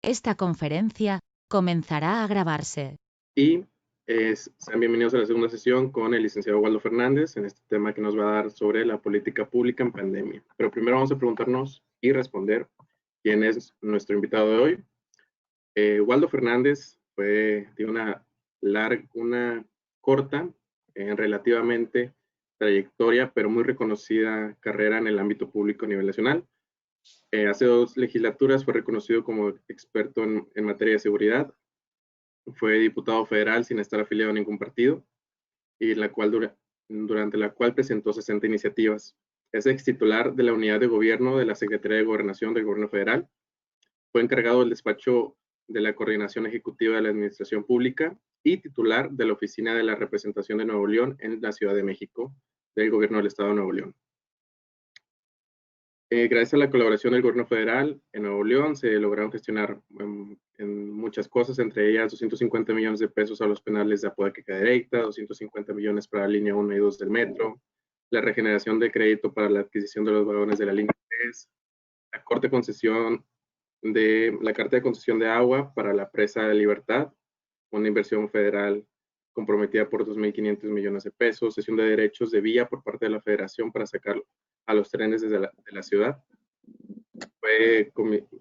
Esta conferencia comenzará a grabarse. Y sean bienvenidos a la segunda sesión con el licenciado Waldo Fernández en este tema que nos va a dar sobre la política pública en pandemia. Pero primero vamos a preguntarnos y responder quién es nuestro invitado de hoy. Waldo Fernández tiene una corta, relativamente trayectoria, pero muy reconocida carrera en el ámbito público a nivel nacional. Hace 2 legislaturas fue reconocido como experto en materia de seguridad. Fue diputado federal sin estar afiliado a ningún partido y durante la cual presentó 60 iniciativas. Es ex titular de la unidad de gobierno de la Secretaría de Gobernación del Gobierno Federal. Fue encargado del despacho de la Coordinación Ejecutiva de la Administración Pública y titular de la Oficina de la Representación de Nuevo León en la Ciudad de México del Gobierno del Estado de Nuevo León. Gracias a la colaboración del gobierno federal en Nuevo León se lograron gestionar en muchas cosas, entre ellas 250 millones de pesos a los penales de Apodaca y Cadereyta, 250 millones para la línea 1 y 2 del metro, la regeneración de crédito para la adquisición de los vagones de la línea 3, la carta de concesión de agua para la presa de Libertad, una inversión federal comprometida por 2.500 millones de pesos, cesión de derechos de vía por parte de la federación para sacar a los trenes de la ciudad.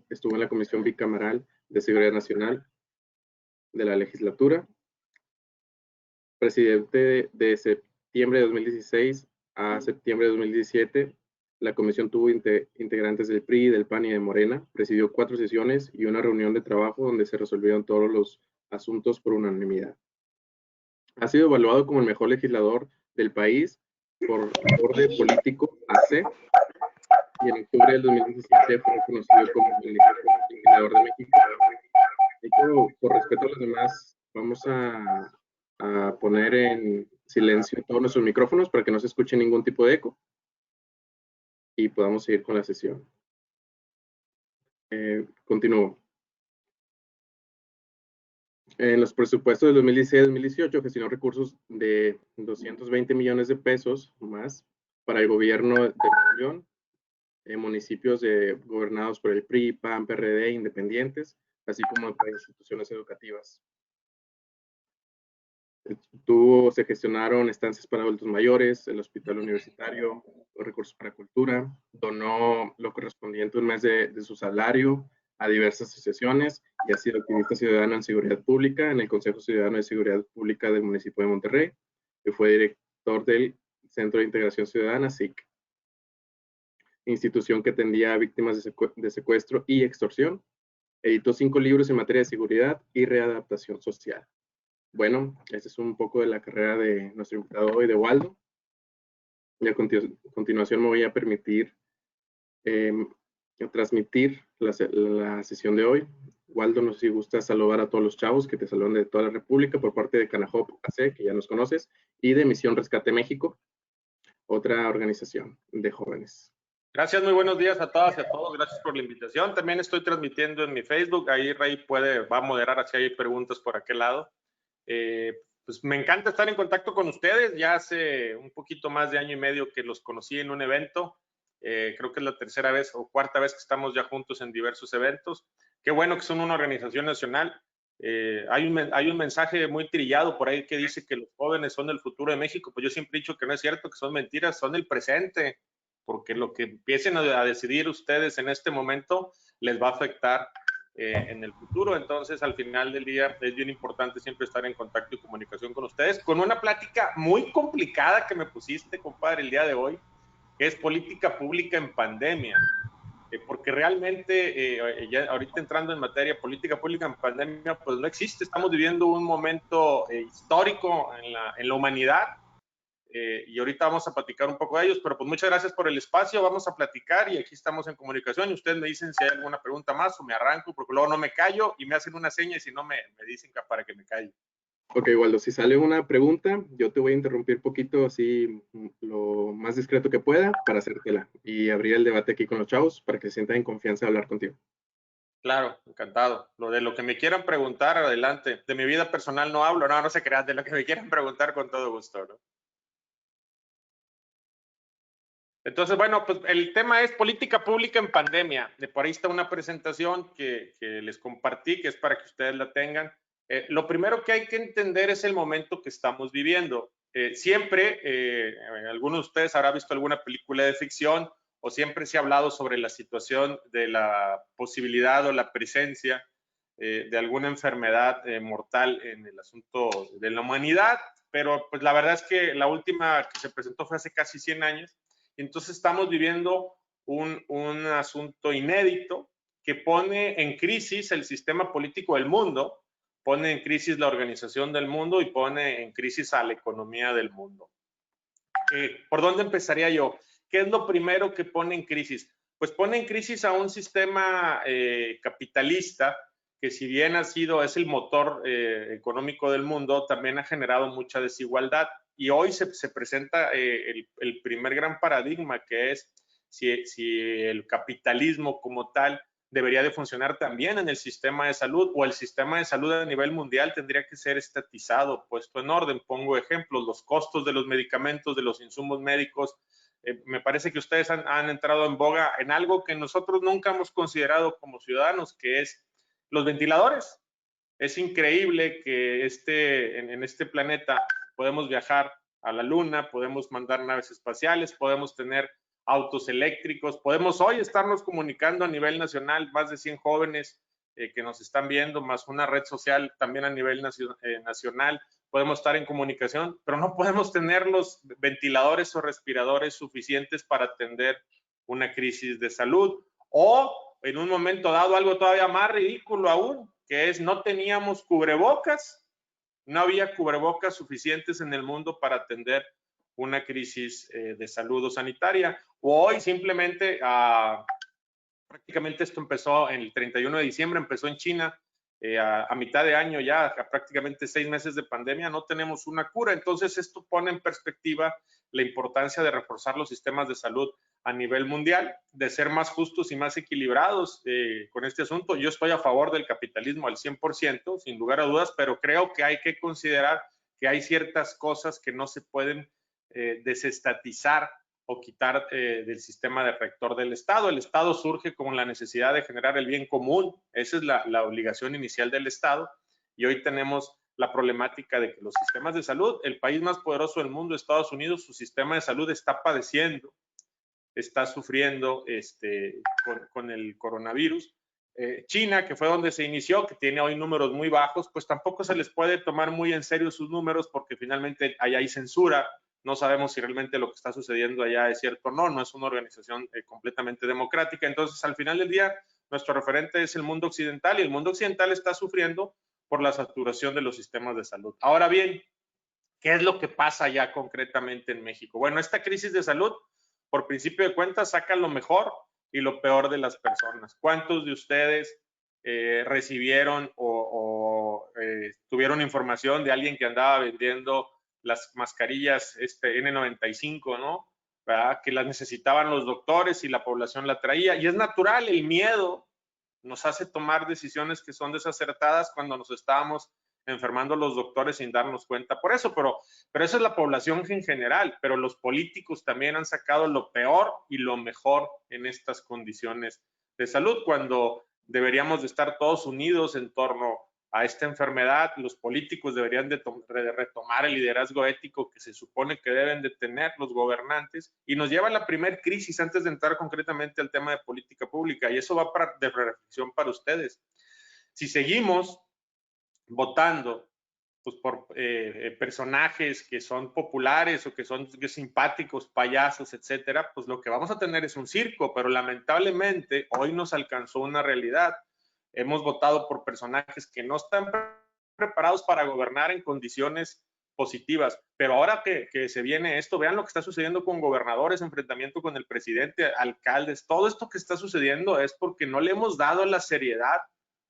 Estuvo en la Comisión Bicameral de Seguridad Nacional de la legislatura, presidente de septiembre de 2016 a septiembre de 2017. La comisión tuvo integrantes del PRI, del PAN y de Morena, presidió 4 sesiones y una reunión de trabajo donde se resolvieron todos los asuntos por unanimidad. Ha sido evaluado como el mejor legislador del país por Orde Político AC y en octubre del 2017 fue reconocido como el mejor legislador de México. Por respeto a los demás, vamos a poner en silencio todos nuestros micrófonos para que no se escuche ningún tipo de eco y podamos seguir con la sesión. Continúo. En los presupuestos del 2016-2018 gestionó recursos de 220 millones de pesos más para el gobierno de Nuevo León, municipios gobernados por el PRI, PAN, PRD, independientes, así como para instituciones educativas. Se gestionaron estancias para adultos mayores, el hospital universitario, los recursos para cultura, donó lo correspondiente un mes de su salario a diversas asociaciones y ha sido activista ciudadano en seguridad pública en el Consejo Ciudadano de Seguridad Pública del municipio de Monterrey y fue director del Centro de Integración Ciudadana, SIC, institución que atendía a víctimas de secuestro y extorsión. Editó 5 libros en materia de seguridad y readaptación social. Bueno, esta es un poco de la carrera de nuestro invitado hoy, de Waldo. Y a continuación me voy a permitir transmitir la sesión de hoy. Waldo, no sé si gusta saludar a todos los chavos que te saludan de toda la República por parte de Canajop AC, que ya nos conoces, y de Misión Rescate México, otra organización de jóvenes. Gracias, muy buenos días a todas y a todos. Gracias por la invitación. También estoy transmitiendo en mi Facebook. Ahí Rey va a moderar si hay preguntas por aquel lado. Pues me encanta estar en contacto con ustedes. Ya hace un poquito más de año y medio que los conocí en un evento. Creo que es la tercera vez o cuarta vez que estamos ya juntos en diversos eventos. Qué bueno que son una organización nacional. Hay un mensaje muy trillado por ahí que dice que los jóvenes son el futuro de México. Pues yo siempre he dicho que no es cierto, que son mentiras, son el presente, porque lo que empiecen a decidir ustedes en este momento les va a afectar en el futuro. Entonces, al final del día es bien importante siempre estar en contacto y comunicación con ustedes, con una plática muy complicada que me pusiste, compadre, el día de hoy, que es política pública en pandemia. Porque realmente, ya ahorita entrando en materia, política pública en pandemia, pues no existe. Estamos viviendo un momento histórico en la humanidad, y ahorita vamos a platicar un poco de ellos, pero pues muchas gracias por el espacio, vamos a platicar y aquí estamos en comunicación y ustedes me dicen si hay alguna pregunta más o me arranco, porque luego no me callo y me hacen una seña y si no me dicen que para que me calle. Ok, Waldo, si sale una pregunta, yo te voy a interrumpir poquito, así lo más discreto que pueda para hacértela y abrir el debate aquí con los chavos para que se sientan en confianza de hablar contigo. Claro, encantado. De lo que me quieran preguntar, adelante. De mi vida personal no hablo, no se crean, de lo que me quieran preguntar con todo gusto, ¿no? Entonces, bueno, pues el tema es política pública en pandemia. Por ahí está una presentación que les compartí, que es para que ustedes la tengan. Lo primero que hay que entender es el momento que estamos viviendo. Siempre, algunos de ustedes habrán visto alguna película de ficción o siempre se ha hablado sobre la situación de la posibilidad o la presencia de alguna enfermedad mortal en el asunto de la humanidad, pero pues la verdad es que la última que se presentó fue hace casi 100 años. Entonces estamos viviendo un asunto inédito que pone en crisis el sistema político del mundo, pone en crisis la organización del mundo y pone en crisis a la economía del mundo. ¿Por dónde empezaría yo? ¿Qué es lo primero que pone en crisis? Pues pone en crisis a un sistema capitalista que si bien es el motor económico del mundo, también ha generado mucha desigualdad. Y hoy se presenta el primer gran paradigma, que es si el capitalismo como tal debería de funcionar también en el sistema de salud, o el sistema de salud a nivel mundial tendría que ser estatizado, puesto en orden. Pongo ejemplos, los costos de los medicamentos, de los insumos médicos. Me parece que ustedes han entrado en boga en algo que nosotros nunca hemos considerado como ciudadanos, que es los ventiladores. Es increíble que en este planeta podemos viajar a la luna, podemos mandar naves espaciales, podemos tener autos eléctricos, podemos hoy estarnos comunicando a nivel nacional, más de 100 jóvenes que nos están viendo, más una red social también a nivel nacional, podemos estar en comunicación, pero no podemos tener los ventiladores o respiradores suficientes para atender una crisis de salud. O en un momento dado, algo todavía más ridículo aún, que es no teníamos cubrebocas, no había cubrebocas suficientes en el mundo para atender una crisis de salud o sanitaria. O hoy simplemente, prácticamente esto empezó en el 31 de diciembre, empezó en China, a mitad de año ya, a prácticamente 6 meses de pandemia, no tenemos una cura. Entonces esto pone en perspectiva la importancia de reforzar los sistemas de salud a nivel mundial, de ser más justos y más equilibrados con este asunto. Yo estoy a favor del capitalismo al 100%, sin lugar a dudas, pero creo que hay que considerar que hay ciertas cosas que no se pueden desestatizar o quitar del sistema de rector del Estado. El Estado surge con la necesidad de generar el bien común. Esa es la obligación inicial del Estado. Y hoy tenemos la problemática de que los sistemas de salud, el país más poderoso del mundo, Estados Unidos, su sistema de salud está padeciendo, está sufriendo con el coronavirus. China, que fue donde se inició, que tiene hoy números muy bajos, pues tampoco se les puede tomar muy en serio sus números porque finalmente allá hay censura. No sabemos si realmente lo que está sucediendo allá es cierto o no, no es una organización completamente democrática. Entonces, al final del día, nuestro referente es el mundo occidental y el mundo occidental está sufriendo por la saturación de los sistemas de salud. Ahora bien, ¿qué es lo que pasa ya concretamente en México? Bueno, esta crisis de salud, por principio de cuentas, saca lo mejor y lo peor de las personas. ¿Cuántos de ustedes recibieron o tuvieron información de alguien que andaba vendiendo las mascarillas N95, ¿no? ¿Verdad? Que las necesitaban los doctores y la población la traía. Y es natural, el miedo nos hace tomar decisiones que son desacertadas cuando nos estábamos enfermando los doctores sin darnos cuenta por eso, pero eso es la población en general, pero los políticos también han sacado lo peor y lo mejor en estas condiciones de salud, cuando deberíamos de estar todos unidos en torno a esta enfermedad. Los políticos deberían de retomar el liderazgo ético que se supone que deben de tener los gobernantes, y nos lleva a la primera crisis antes de entrar concretamente al tema de política pública, y eso va de reflexión para ustedes. Si seguimos votando pues, por personajes que son populares o que son simpáticos, payasos, etcétera, pues lo que vamos a tener es un circo, pero lamentablemente hoy nos alcanzó una realidad. Hemos votado por personajes que no están preparados para gobernar en condiciones positivas, pero ahora que se viene esto, vean lo que está sucediendo con gobernadores, enfrentamiento con el presidente, alcaldes, todo esto que está sucediendo es porque no le hemos dado la seriedad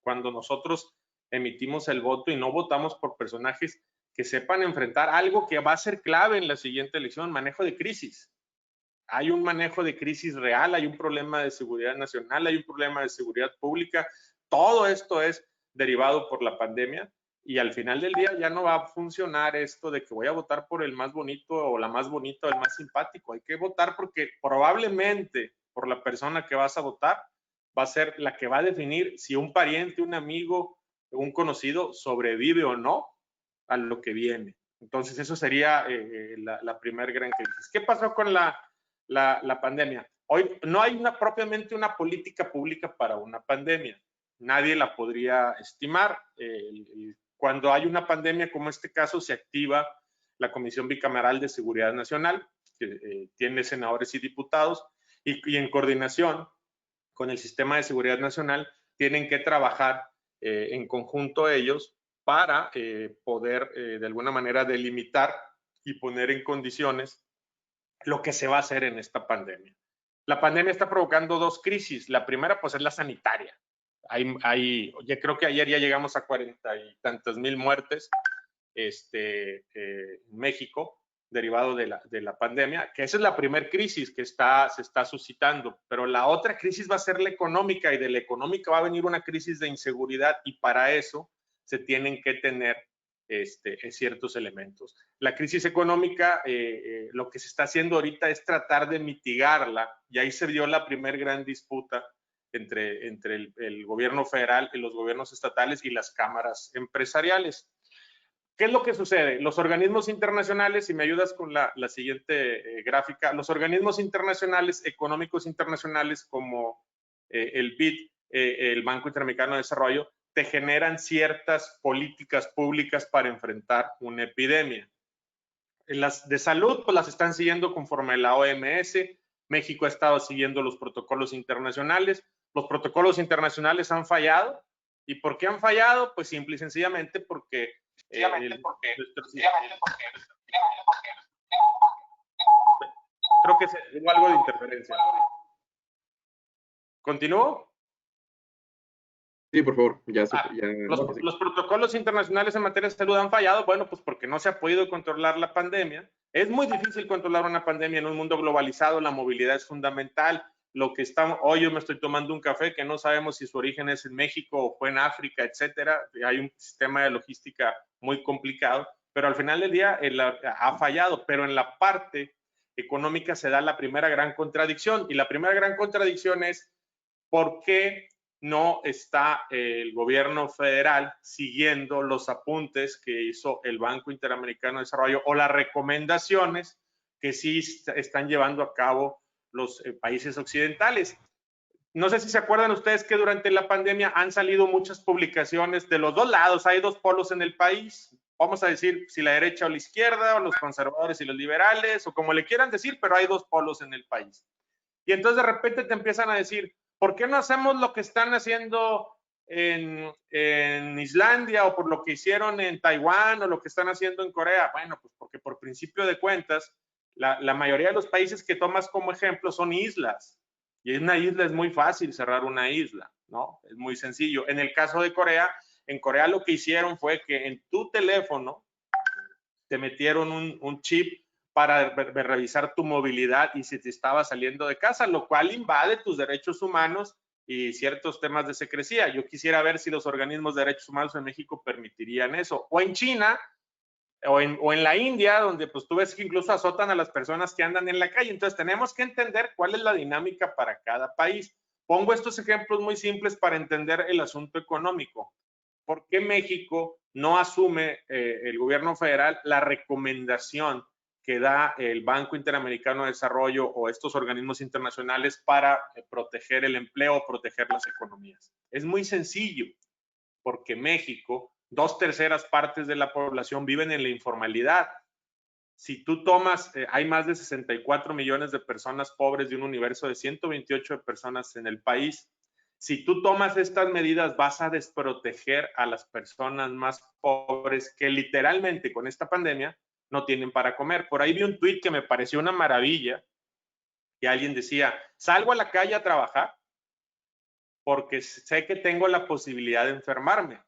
cuando nosotros emitimos el voto y no votamos por personajes que sepan enfrentar algo que va a ser clave en la siguiente elección, manejo de crisis. Hay un manejo de crisis real, hay un problema de seguridad nacional, hay un problema de seguridad pública. Todo esto es derivado por la pandemia y al final del día ya no va a funcionar esto de que voy a votar por el más bonito o la más bonita o el más simpático. Hay que votar porque probablemente por la persona que vas a votar va a ser la que va a definir si un pariente, un amigo, un conocido sobrevive o no a lo que viene. Entonces, eso sería la primera gran crisis. ¿Qué pasó con la pandemia? Hoy no hay propiamente una política pública para una pandemia. Nadie la podría estimar. Cuando hay una pandemia como este caso, se activa la Comisión Bicameral de Seguridad Nacional, que tiene senadores y diputados, y en coordinación con el Sistema de Seguridad Nacional, tienen que trabajar en conjunto ellos para poder de alguna manera delimitar y poner en condiciones lo que se va a hacer en esta pandemia. La pandemia está provocando dos crisis. La primera, pues, es la sanitaria. Ya creo que ayer ya llegamos a 40 y tantas mil muertes en México, derivado de la pandemia, que esa es la primera crisis que se está suscitando, pero la otra crisis va a ser la económica, y de la económica va a venir una crisis de inseguridad, y para eso se tienen que tener ciertos elementos. La crisis económica, lo que se está haciendo ahorita es tratar de mitigarla, y ahí se dio la primera gran disputa entre el gobierno federal y los gobiernos estatales y las cámaras empresariales. ¿Qué es lo que sucede? Los organismos internacionales, si me ayudas con la siguiente gráfica, los organismos internacionales, económicos internacionales como el BID, el Banco Interamericano de Desarrollo, te generan ciertas políticas públicas para enfrentar una epidemia. Las de salud, pues las están siguiendo conforme la OMS. México ha estado siguiendo los protocolos internacionales. Los protocolos internacionales han fallado. ¿Y por qué han fallado? Pues simple y sencillamente porque creo que hubo algo de interferencia. ¿Continúo? Sí, por favor. Los protocolos internacionales en materia de salud han fallado, bueno, pues porque no se ha podido controlar la pandemia. Es muy difícil controlar una pandemia en un mundo globalizado. La movilidad es fundamental. Hoy yo me estoy tomando un café que no sabemos si su origen es en México o fue en África, etcétera. Hay un sistema de logística muy complicado, pero al final del día ha fallado. Pero en la parte económica se da la primera gran contradicción, y la primera gran contradicción es ¿por qué no está el gobierno federal siguiendo los apuntes que hizo el Banco Interamericano de Desarrollo o las recomendaciones que sí están llevando a cabo los países occidentales? No sé si se acuerdan ustedes que durante la pandemia han salido muchas publicaciones de los dos lados. Hay dos polos en el país. Vamos a decir si la derecha o la izquierda, o los conservadores y los liberales, o como le quieran decir, pero hay dos polos en el país. Y entonces de repente te empiezan a decir, ¿por qué no hacemos lo que están haciendo en Islandia, o por lo que hicieron en Taiwán, o lo que están haciendo en Corea? Bueno, pues porque por principio de cuentas, la mayoría de los países que tomas como ejemplo son islas. Y en una isla es muy fácil cerrar una isla, ¿no? Es muy sencillo. En el caso de Corea, en Corea lo que hicieron fue que en tu teléfono te metieron un chip para revisar tu movilidad y si te estaba saliendo de casa, lo cual invade tus derechos humanos y ciertos temas de secrecía. Yo quisiera ver si los organismos de derechos humanos en México permitirían eso. O en China, o en la India, donde pues tú ves que incluso azotan a las personas que andan en la calle. Entonces tenemos que entender cuál es la dinámica para cada país. Pongo estos ejemplos muy simples para entender el asunto económico. ¿Por qué México no asume el gobierno federal la recomendación que da el Banco Interamericano de Desarrollo o estos organismos internacionales para proteger el empleo, proteger las economías? Es muy sencillo, porque México, 2/3 partes de la población viven en la informalidad. Si tú tomas, hay más de 64 millones de personas pobres de un universo de 128 de personas en el país. Si tú tomas estas medidas, vas a desproteger a las personas más pobres que literalmente con esta pandemia no tienen para comer. Por ahí vi un tuit que me pareció una maravilla, y alguien decía, salgo a la calle a trabajar porque sé que tengo la posibilidad de enfermarme,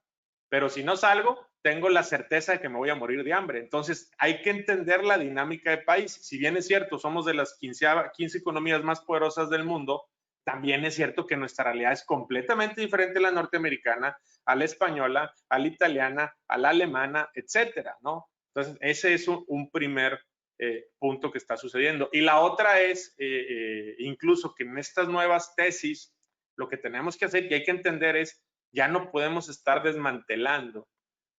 pero si no salgo, tengo la certeza de que me voy a morir de hambre. Entonces, hay que entender la dinámica del país. Si bien es cierto, somos de las 15 economías más poderosas del mundo, también es cierto que nuestra realidad es completamente diferente a la norteamericana, a la española, a la italiana, a la alemana, etcétera, ¿no? Entonces, ese es un primer punto que está sucediendo. Y la otra es, incluso que en estas nuevas tesis, lo que tenemos que hacer y hay que entender es, ya no podemos estar desmantelando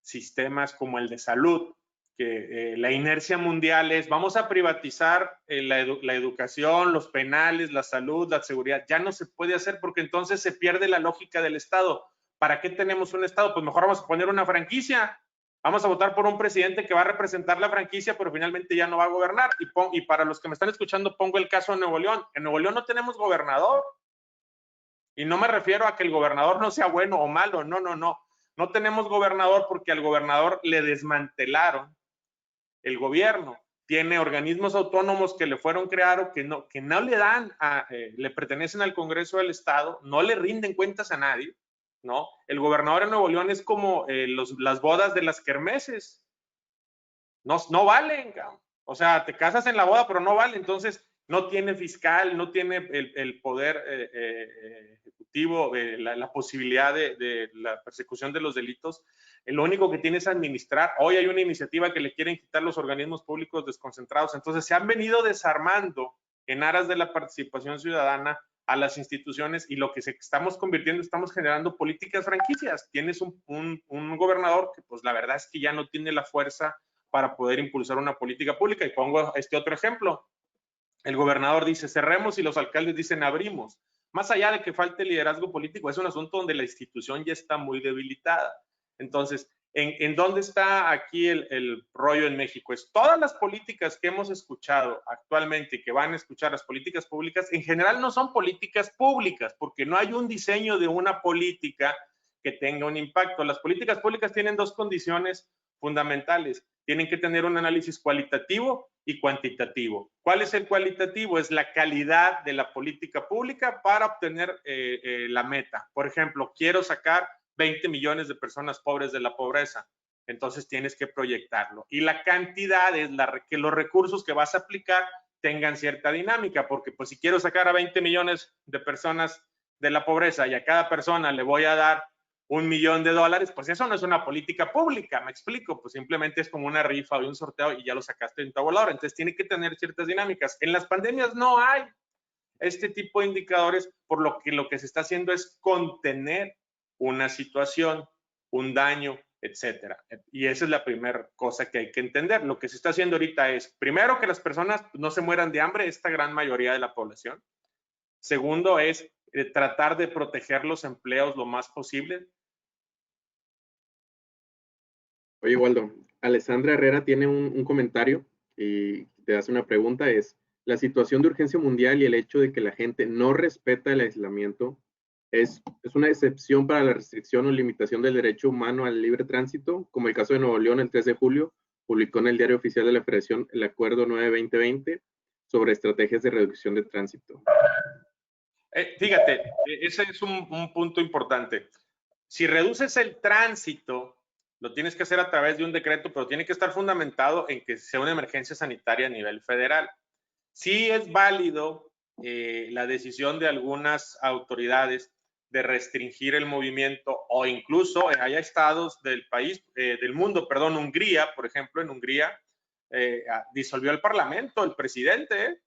sistemas como el de salud, que la inercia mundial es, vamos a privatizar la educación, los penales, la salud, la seguridad. Ya no se puede hacer porque entonces se pierde la lógica del Estado. ¿Para qué tenemos un Estado? Pues mejor vamos a poner una franquicia. Vamos a votar por un presidente que va a representar la franquicia, pero finalmente ya no va a gobernar. Y para los que me están escuchando, pongo el caso de Nuevo León. En Nuevo León no tenemos gobernador. Y no me refiero a que el gobernador no sea bueno o malo. No, no, no. No tenemos gobernador porque al gobernador le desmantelaron el gobierno. Tiene organismos autónomos que le fueron creados que no le dan, le pertenecen al Congreso del Estado, no le rinden cuentas a nadie, ¿no? El gobernador de Nuevo León es como las bodas de las kermeses. No valen, o sea, te casas en la boda, pero no vale. Entonces, no tiene fiscal, no tiene el poder ejecutivo, la posibilidad de la persecución de los delitos. Lo único que tiene es administrar. Hoy hay una iniciativa que le quieren quitar los organismos públicos desconcentrados. Entonces, se han venido desarmando en aras de la participación ciudadana a las instituciones y lo que estamos convirtiendo, estamos generando políticas franquicias. Tienes un gobernador que, pues, la verdad es que ya no tiene la fuerza para poder impulsar una política pública. Y pongo este otro ejemplo. El gobernador dice cerremos y los alcaldes dicen abrimos. Más allá de que falte liderazgo político, es un asunto donde la institución ya está muy debilitada. Entonces, ¿en dónde está aquí el rollo en México? Es todas las políticas que hemos escuchado actualmente y que van a escuchar, las políticas públicas, en general no son políticas públicas, porque no hay un diseño de una política que tenga un impacto. Las políticas públicas tienen dos condiciones fundamentales. Tienen que tener un análisis cualitativo y cuantitativo. ¿Cuál es el cualitativo? Es la calidad de la política pública para obtener la meta. Por ejemplo, quiero sacar 20 millones de personas pobres de la pobreza. Entonces tienes que proyectarlo. Y la cantidad es que los recursos que vas a aplicar tengan cierta dinámica, porque pues si quiero sacar a 20 millones de personas de la pobreza y a cada persona le voy a dar $1 millón, pues eso no es una política pública, me explico, pues simplemente es como una rifa o un sorteo y ya lo sacaste en tabulador. Entonces tiene que tener ciertas dinámicas. En las pandemias no hay este tipo de indicadores, por lo que se está haciendo es contener una situación, un daño, etcétera. Y esa es la primera cosa que hay que entender. Lo que se está haciendo ahorita es, primero, que las personas no se mueran de hambre, esta gran mayoría de la población. Segundo es tratar de proteger los empleos lo más posible. Oye, Waldo, Alessandra Herrera tiene un comentario y te hace una pregunta, es, la situación de urgencia mundial y el hecho de que la gente no respeta el aislamiento es una excepción para la restricción o limitación del derecho humano al libre tránsito, como el caso de Nuevo León el 3 de julio, publicó en el Diario Oficial de la Federación el Acuerdo 9-2020 sobre estrategias de reducción de tránsito. Fíjate, ese es un punto importante. Si reduces el tránsito, lo tienes que hacer a través de un decreto, pero tiene que estar fundamentado en que sea una emergencia sanitaria a nivel federal. Sí es válido la decisión de algunas autoridades de restringir el movimiento o incluso hay estados del país, del mundo, perdón, Hungría, por ejemplo, en Hungría disolvió el parlamento, el presidente,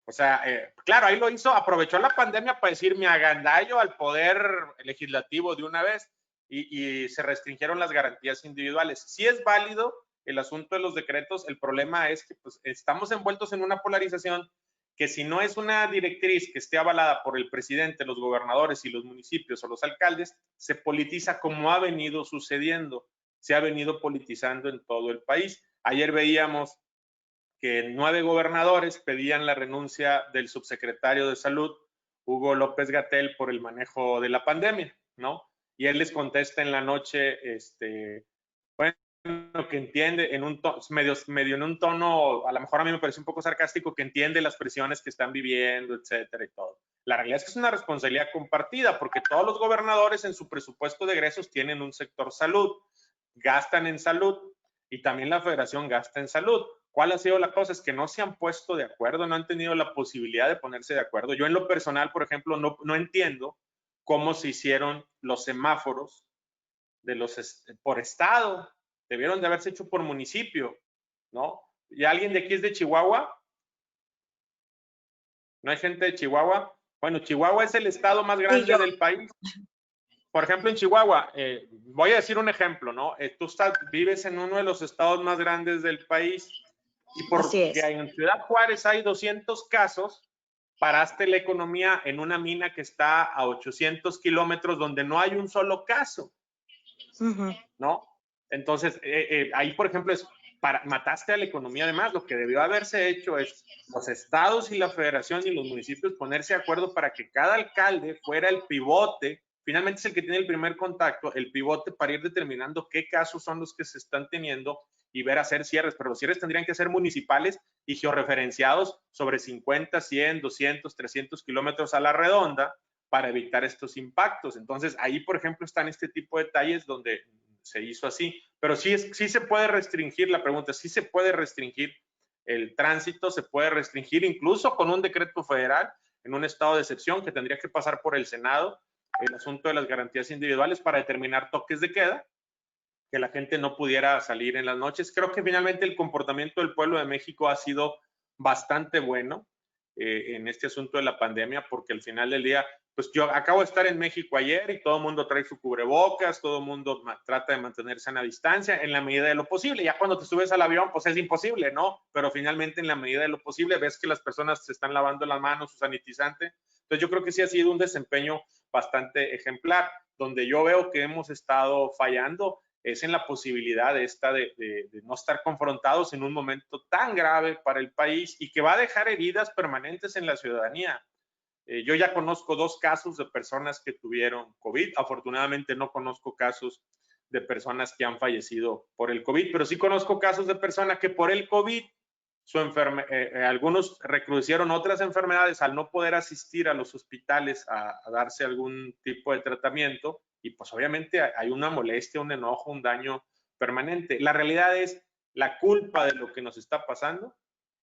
o sea, claro, ahí lo hizo, aprovechó la pandemia para decir me agandallo al poder legislativo de una vez y se restringieron las garantías individuales. Sí es válido el asunto de los decretos, el problema es que pues, estamos envueltos en una polarización que si no es una directriz que esté avalada por el presidente, los gobernadores y los municipios o los alcaldes, se politiza como ha venido sucediendo, se ha venido politizando en todo el país. Ayer veíamos que 9 gobernadores pedían la renuncia del subsecretario de Salud, Hugo López-Gatell, por el manejo de la pandemia, ¿no? Y él les contesta en la noche, bueno, que entiende en un tono, medio en un tono, a lo mejor a mí me parece un poco sarcástico, que entiende las presiones que están viviendo, etcétera y todo. La realidad es que es una responsabilidad compartida, porque todos los gobernadores en su presupuesto de egresos tienen un sector salud, gastan en salud, y también la federación gasta en salud. ¿Cuál ha sido la cosa? Es que no se han puesto de acuerdo, no han tenido la posibilidad de ponerse de acuerdo. Yo en lo personal, por ejemplo, no entiendo cómo se hicieron los semáforos por estado. Debieron de haberse hecho por municipio, ¿no? ¿Y alguien de aquí es de Chihuahua? ¿No hay gente de Chihuahua? Bueno, Chihuahua es el estado más grande del país. Por ejemplo, en Chihuahua, voy a decir un ejemplo, ¿no? Tú vives en uno de los estados más grandes del país y porque en Ciudad Juárez hay 200 casos, paraste la economía en una mina que está a 800 kilómetros donde no hay un solo caso, ¿no? Entonces, ahí, por ejemplo, mataste a la economía. Además, lo que debió haberse hecho es los estados y la federación y los municipios ponerse de acuerdo para que cada alcalde fuera el pivote. Finalmente es el que tiene el primer contacto, el pivote para ir determinando qué casos son los que se están teniendo y ver hacer cierres, pero los cierres tendrían que ser municipales y georreferenciados sobre 50, 100, 200, 300 kilómetros a la redonda para evitar estos impactos. Entonces, ahí, por ejemplo, están este tipo de detalles donde se hizo así, pero sí se puede restringir, la pregunta, sí se puede restringir el tránsito, se puede restringir incluso con un decreto federal en un estado de excepción que tendría que pasar por el Senado, el asunto de las garantías individuales para determinar toques de queda, que la gente no pudiera salir en las noches. Creo que finalmente el comportamiento del pueblo de México ha sido bastante bueno en este asunto de la pandemia, porque al final del día, pues yo acabo de estar en México ayer y todo el mundo trae su cubrebocas, todo el mundo trata de mantenerse a una distancia en la medida de lo posible. Ya cuando te subes al avión, pues es imposible, ¿no? Pero finalmente en la medida de lo posible ves que las personas se están lavando las manos, su sanitizante. Entonces yo creo que sí ha sido un desempeño bastante ejemplar. Donde yo veo que hemos estado fallando es en la posibilidad de no estar confrontados en un momento tan grave para el país y que va a dejar heridas permanentes en la ciudadanía. Yo ya conozco 2 casos de personas que tuvieron COVID. Afortunadamente no conozco casos de personas que han fallecido por el COVID, pero sí conozco casos de personas que por el COVID algunos recrudecieron otras enfermedades al no poder asistir a los hospitales a darse algún tipo de tratamiento y pues obviamente hay una molestia, un enojo, un daño permanente. La realidad es la culpa de lo que nos está pasando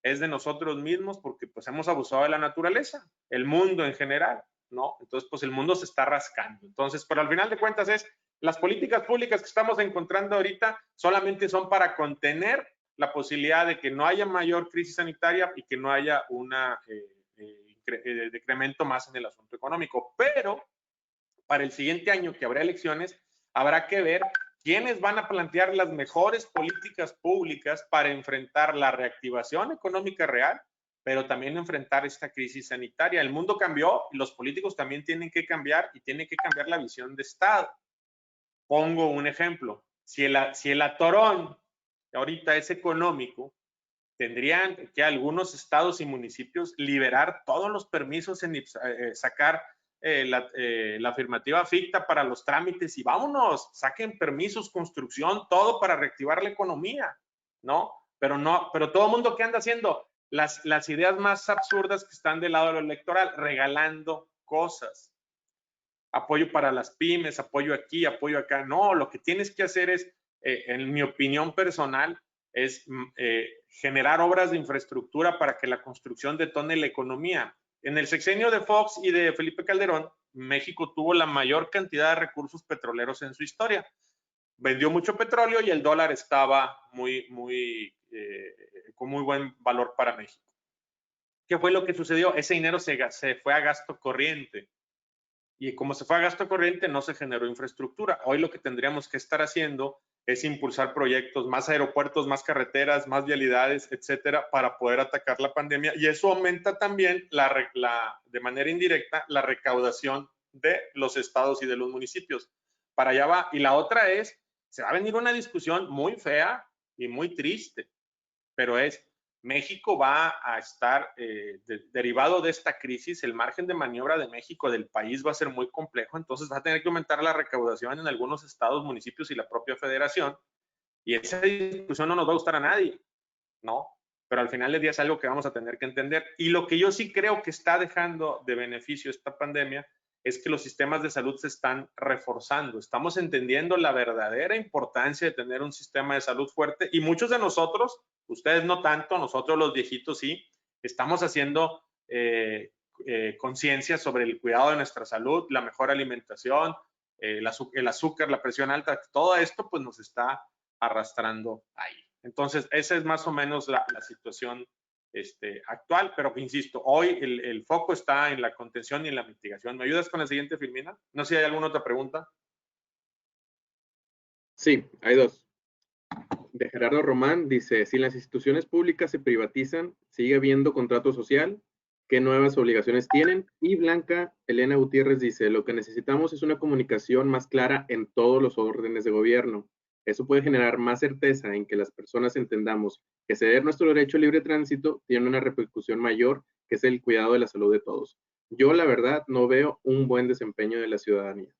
es de nosotros mismos porque pues hemos abusado de la naturaleza, el mundo en general, ¿no? Entonces pues el mundo se está rascando. Entonces, pero al final de cuentas las políticas públicas que estamos encontrando ahorita solamente son para contener la posibilidad de que no haya mayor crisis sanitaria y que no haya un decremento más en el asunto económico. Pero para el siguiente año que habrá elecciones, habrá que ver quiénes van a plantear las mejores políticas públicas para enfrentar la reactivación económica real, pero también enfrentar esta crisis sanitaria. El mundo cambió y los políticos también tienen que cambiar y tienen que cambiar la visión de Estado. Pongo un ejemplo. Si el atorón ahorita es económico, tendrían que algunos estados y municipios liberar todos los permisos, sacar la afirmativa ficta para los trámites y vámonos, saquen permisos, construcción, todo para reactivar la economía, ¿no? Pero todo el mundo que anda haciendo las ideas más absurdas que están del lado de lo electoral, regalando cosas. Apoyo para las pymes, apoyo aquí, apoyo acá. No, lo que tienes que hacer es, en mi opinión personal, es generar obras de infraestructura para que la construcción detone la economía. En el sexenio de Fox y de Felipe Calderón, México tuvo la mayor cantidad de recursos petroleros en su historia. Vendió mucho petróleo y el dólar estaba con muy buen valor para México. ¿Qué fue lo que sucedió? Ese dinero se fue a gasto corriente. Y como se fue a gasto corriente, no se generó infraestructura. Hoy lo que tendríamos que estar haciendo es impulsar proyectos, más aeropuertos, más carreteras, más vialidades, etcétera, para poder atacar la pandemia. Y eso aumenta también de manera indirecta la recaudación de los estados y de los municipios. Para allá va. Y la otra se va a venir una discusión muy fea y muy triste, pero México va a estar derivado de esta crisis, el margen de maniobra de México, del país, va a ser muy complejo, entonces va a tener que aumentar la recaudación en algunos estados, municipios y la propia federación, y esa discusión no nos va a gustar a nadie, ¿no? Pero al final del día es algo que vamos a tener que entender. Y lo que yo sí creo que está dejando de beneficio esta pandemia es que los sistemas de salud se están reforzando. Estamos entendiendo la verdadera importancia de tener un sistema de salud fuerte y muchos de nosotros, ustedes no tanto, nosotros los viejitos sí, estamos haciendo conciencia sobre el cuidado de nuestra salud, la mejor alimentación, el azúcar, la presión alta, todo esto pues nos está arrastrando ahí. Entonces, esa es más o menos la situación actual, pero que insisto, hoy el foco está en la contención y en la mitigación. ¿Me ayudas con la siguiente, Filmina? No sé si hay alguna otra pregunta. Sí, hay dos. De Gerardo Román dice, si las instituciones públicas se privatizan, ¿sigue habiendo contrato social? ¿Qué nuevas obligaciones tienen? Y Blanca Elena Gutiérrez dice, lo que necesitamos es una comunicación más clara en todos los órdenes de gobierno. Eso puede generar más certeza en que las personas entendamos que ceder nuestro derecho a libre tránsito tiene una repercusión mayor, que es el cuidado de la salud de todos. Yo, la verdad, no veo un buen desempeño de la ciudadanía.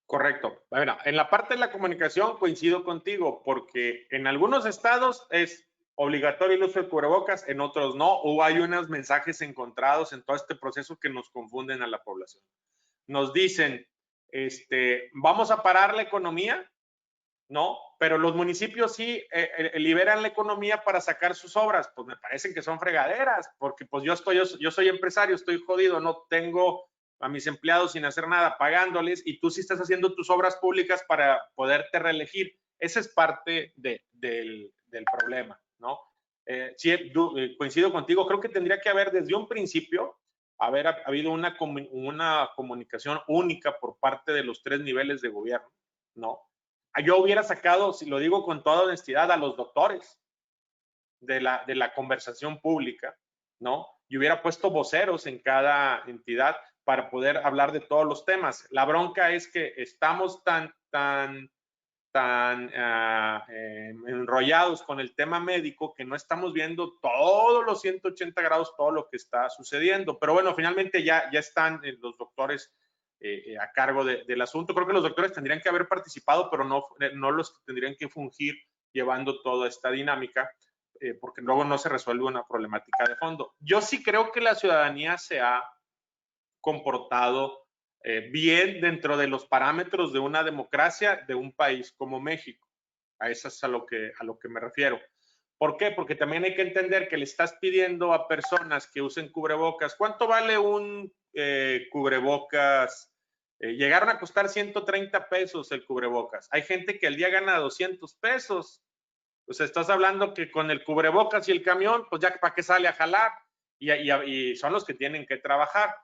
Correcto. Bueno, en la parte de la comunicación coincido contigo, porque en algunos estados es obligatorio el uso de cubrebocas, en otros no, o hay unos mensajes encontrados en todo este proceso que nos confunden a la población. Nos dicen, vamos a parar la economía, ¿no? Pero los municipios sí liberan la economía para sacar sus obras. Pues me parecen que son fregaderas, porque pues yo soy empresario, estoy jodido, no tengo a mis empleados sin hacer nada, pagándoles, y tú sí estás haciendo tus obras públicas para poderte reelegir. Esa es parte del problema, ¿no? Sí, coincido contigo, creo que tendría que haber desde un principio haber habido una comunicación única por parte de los 3 niveles de gobierno, ¿no? Yo hubiera sacado, si lo digo con toda honestidad, a los doctores de la conversación pública, ¿no? Y hubiera puesto voceros en cada entidad para poder hablar de todos los temas. La bronca es que estamos tan enrollados con el tema médico que no estamos viendo todos los 180 grados, todo lo que está sucediendo. Pero bueno, finalmente ya están los doctores a cargo del asunto. Creo que los doctores tendrían que haber participado, pero no los tendrían que fungir llevando toda esta dinámica, porque luego no se resuelve una problemática de fondo. Yo sí creo que la ciudadanía se ha comportado bien dentro de los parámetros de una democracia de un país como México. A eso es a lo que me refiero. ¿Por qué? Porque también hay que entender que le estás pidiendo a personas que usen cubrebocas. ¿Cuánto vale un cubrebocas? Llegaron a costar 130 pesos el cubrebocas. Hay gente que al día gana 200 pesos. Pues estás hablando que con el cubrebocas y el camión, pues ya para qué sale a jalar. Y son los que tienen que trabajar.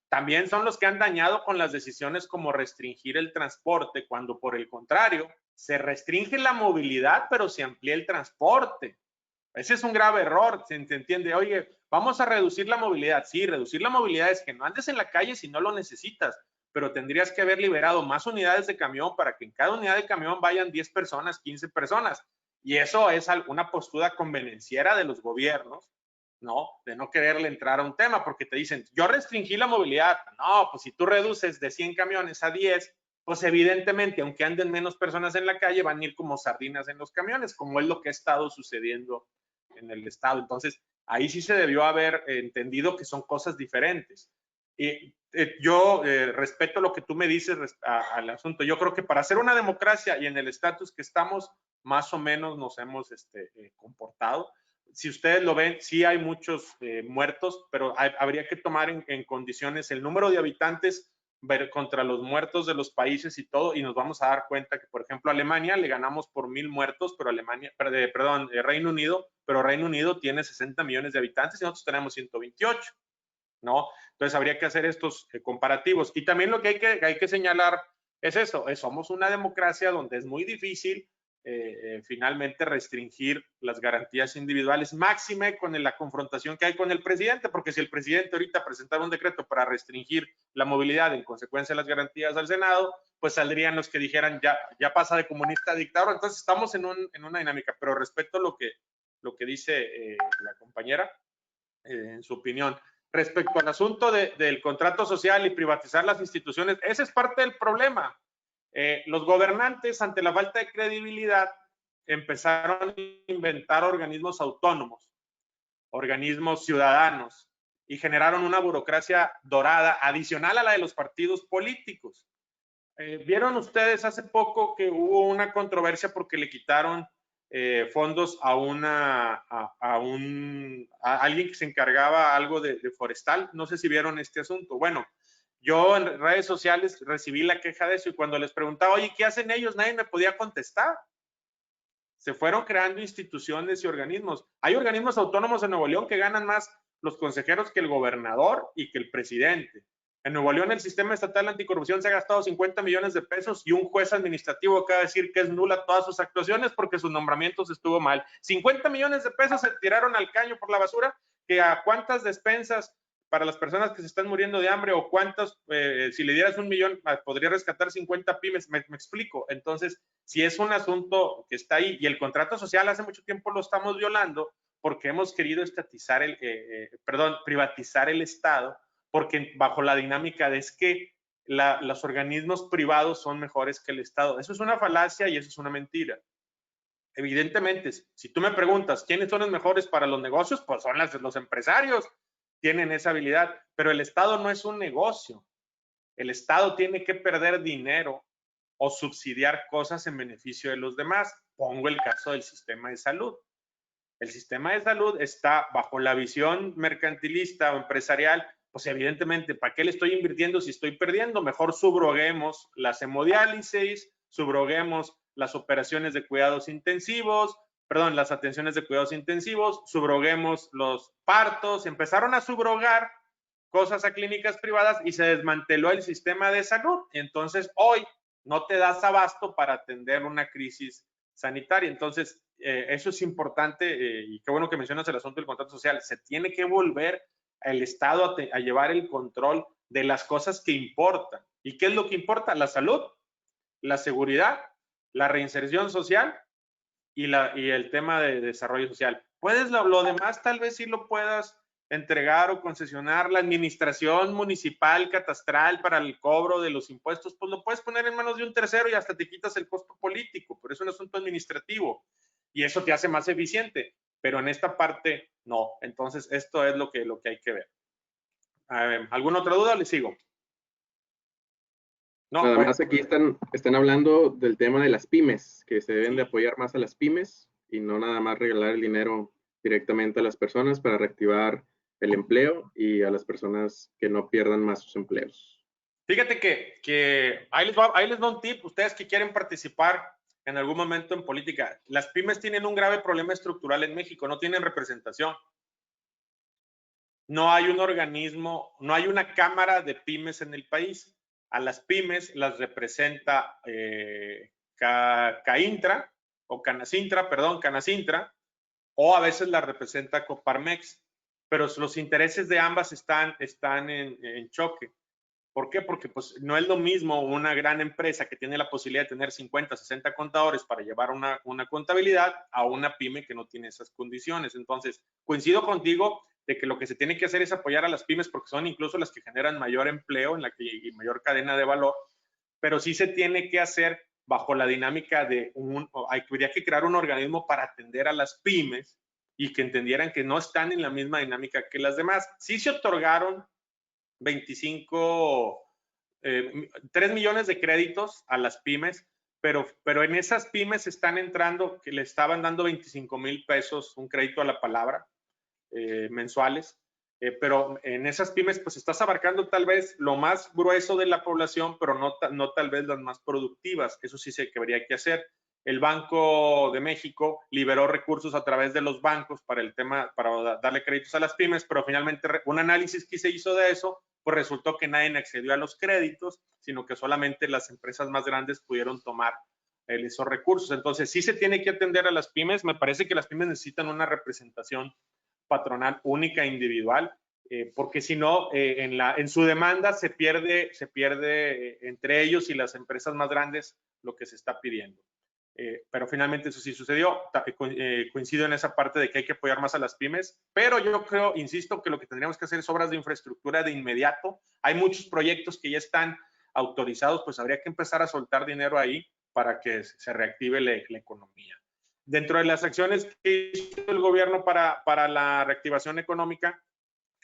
También son los que han dañado con las decisiones como restringir el transporte, cuando por el contrario, se restringe la movilidad, pero se amplía el transporte. Ese es un grave error, ¿se entiende? Oye, vamos a reducir la movilidad. Sí, reducir la movilidad es que no andes en la calle si no lo necesitas, pero tendrías que haber liberado más unidades de camión para que en cada unidad de camión vayan 10 personas, 15 personas. Y eso es una postura convenenciera de los gobiernos, ¿no? De no quererle entrar a un tema, porque te dicen, yo restringí la movilidad. No, pues si tú reduces de 100 camiones a 10, pues evidentemente, aunque anden menos personas en la calle, van a ir como sardinas en los camiones, como es lo que ha estado sucediendo en el estado. Entonces, ahí sí se debió haber entendido que son cosas diferentes. Y yo respeto lo que tú me dices al asunto. Yo creo que para ser una democracia y en el estatus que estamos, más o menos nos hemos comportado. Si ustedes lo ven, sí hay muchos muertos, pero habría que tomar en condiciones el número de habitantes ver contra los muertos de los países y todo, y nos vamos a dar cuenta que, por ejemplo, a Alemania le ganamos por 1000 muertos, pero Reino Unido tiene 60 millones de habitantes y nosotros tenemos 128, ¿no? Entonces habría que hacer estos comparativos. Y también lo que hay que señalar es eso, somos una democracia donde es muy difícil finalmente restringir las garantías individuales, máxime con la confrontación que hay con el presidente, porque si el presidente ahorita presentara un decreto para restringir la movilidad en consecuencia de las garantías al Senado, pues saldrían los que dijeran ya pasa de comunista a dictador. Entonces estamos en una dinámica, pero respecto a lo que dice la compañera en su opinión. Respecto al asunto del contrato social y privatizar las instituciones, ese es parte del problema. Los gobernantes, ante la falta de credibilidad, empezaron a inventar organismos autónomos, organismos ciudadanos, y generaron una burocracia dorada adicional a la de los partidos políticos. ¿Vieron ustedes hace poco que hubo una controversia porque le quitaron fondos a alguien que se encargaba algo de forestal? No sé si vieron este asunto. Bueno, yo en redes sociales recibí la queja de eso y cuando les preguntaba, oye, ¿qué hacen ellos? Nadie me podía contestar. Se fueron creando instituciones y organismos. Hay organismos autónomos en Nuevo León que ganan más los consejeros que el gobernador y que el presidente. En Nuevo León el sistema estatal anticorrupción se ha gastado 50 millones de pesos y un juez administrativo acaba de decir que es nula todas sus actuaciones porque sus nombramientos estuvo mal. 50 millones de pesos se tiraron al caño por la basura, que a cuántas despensas para las personas que se están muriendo de hambre o cuántos, si le dieras 1 millón, podría rescatar 50 pymes, me explico. Entonces, si es un asunto que está ahí y el contrato social hace mucho tiempo lo estamos violando porque hemos querido privatizar el Estado, porque bajo la dinámica de es que los organismos privados son mejores que el Estado. Eso es una falacia y eso es una mentira. Evidentemente, si tú me preguntas quiénes son los mejores para los negocios, pues son los empresarios, tienen esa habilidad, pero el Estado no es un negocio. El Estado tiene que perder dinero o subsidiar cosas en beneficio de los demás. Pongo el caso del sistema de salud. El sistema de salud está bajo la visión mercantilista o empresarial, pues evidentemente, ¿para qué le estoy invirtiendo si estoy perdiendo? Mejor subroguemos las hemodiálisis, subroguemos las operaciones de cuidados intensivos, perdón, las atenciones de cuidados intensivos, subroguemos los partos. Empezaron a subrogar cosas a clínicas privadas y se desmanteló el sistema de salud. Entonces, hoy no te das abasto para atender una crisis sanitaria. Entonces, eso es importante y qué bueno que mencionas el asunto del contrato social. Se tiene que volver el Estado a llevar el control de las cosas que importan. ¿Y qué es lo que importa? La salud, la seguridad, la reinserción social y el tema de desarrollo social. Puedes lo demás tal vez sí lo puedas entregar o concesionar. La administración municipal, catastral para el cobro de los impuestos, pues lo puedes poner en manos de un tercero y hasta te quitas el costo político, pero es un asunto administrativo y eso te hace más eficiente, pero en esta parte no. Entonces esto es lo que hay que ver. ¿Alguna otra duda? Le sigo. No, nada más aquí están hablando del tema de las pymes, que se deben de apoyar más a las pymes y no nada más regalar el dinero directamente a las personas para reactivar el empleo y a las personas que no pierdan más sus empleos. Fíjate que ahí les va un tip. Ustedes que quieren participar en algún momento en política, las pymes tienen un grave problema estructural en México, no tienen representación. No hay un organismo, no hay una cámara de pymes en el país. A las pymes las representa Canacintra, o a veces las representa Coparmex, pero los intereses de ambas están en choque. ¿Por qué? Porque pues no es lo mismo una gran empresa que tiene la posibilidad de tener 50, 60 contadores para llevar una contabilidad a una pyme que no tiene esas condiciones. Entonces, coincido contigo de que lo que se tiene que hacer es apoyar a las pymes porque son incluso las que generan mayor empleo y mayor cadena de valor, pero sí se tiene que hacer bajo la dinámica de habría que crear un organismo para atender a las pymes y que entendieran que no están en la misma dinámica que las demás. Sí se otorgaron 3 millones de créditos a las pymes, pero en esas pymes están entrando, que le estaban dando 25,000 pesos, un crédito a la palabra, mensuales, pero en esas pymes pues estás abarcando tal vez lo más grueso de la población, pero no tal vez las más productivas. Eso sí se debería que hacer. El Banco de México liberó recursos a través de los bancos para el tema, para darle créditos a las pymes, pero finalmente un análisis que se hizo de eso, pues resultó que nadie accedió a los créditos, sino que solamente las empresas más grandes pudieron tomar esos recursos. Entonces, sí se tiene que atender a las pymes. Me parece que las pymes necesitan una representación patronal única e individual, porque si no, en su demanda se pierde entre ellos y las empresas más grandes lo que se está pidiendo. Pero finalmente eso sí sucedió. Coincido en esa parte de que hay que apoyar más a las pymes, pero yo creo, insisto, que lo que tendríamos que hacer es obras de infraestructura de inmediato. Hay muchos proyectos que ya están autorizados, pues habría que empezar a soltar dinero ahí para que se reactive la economía. Dentro de las acciones que hizo el gobierno para la reactivación económica,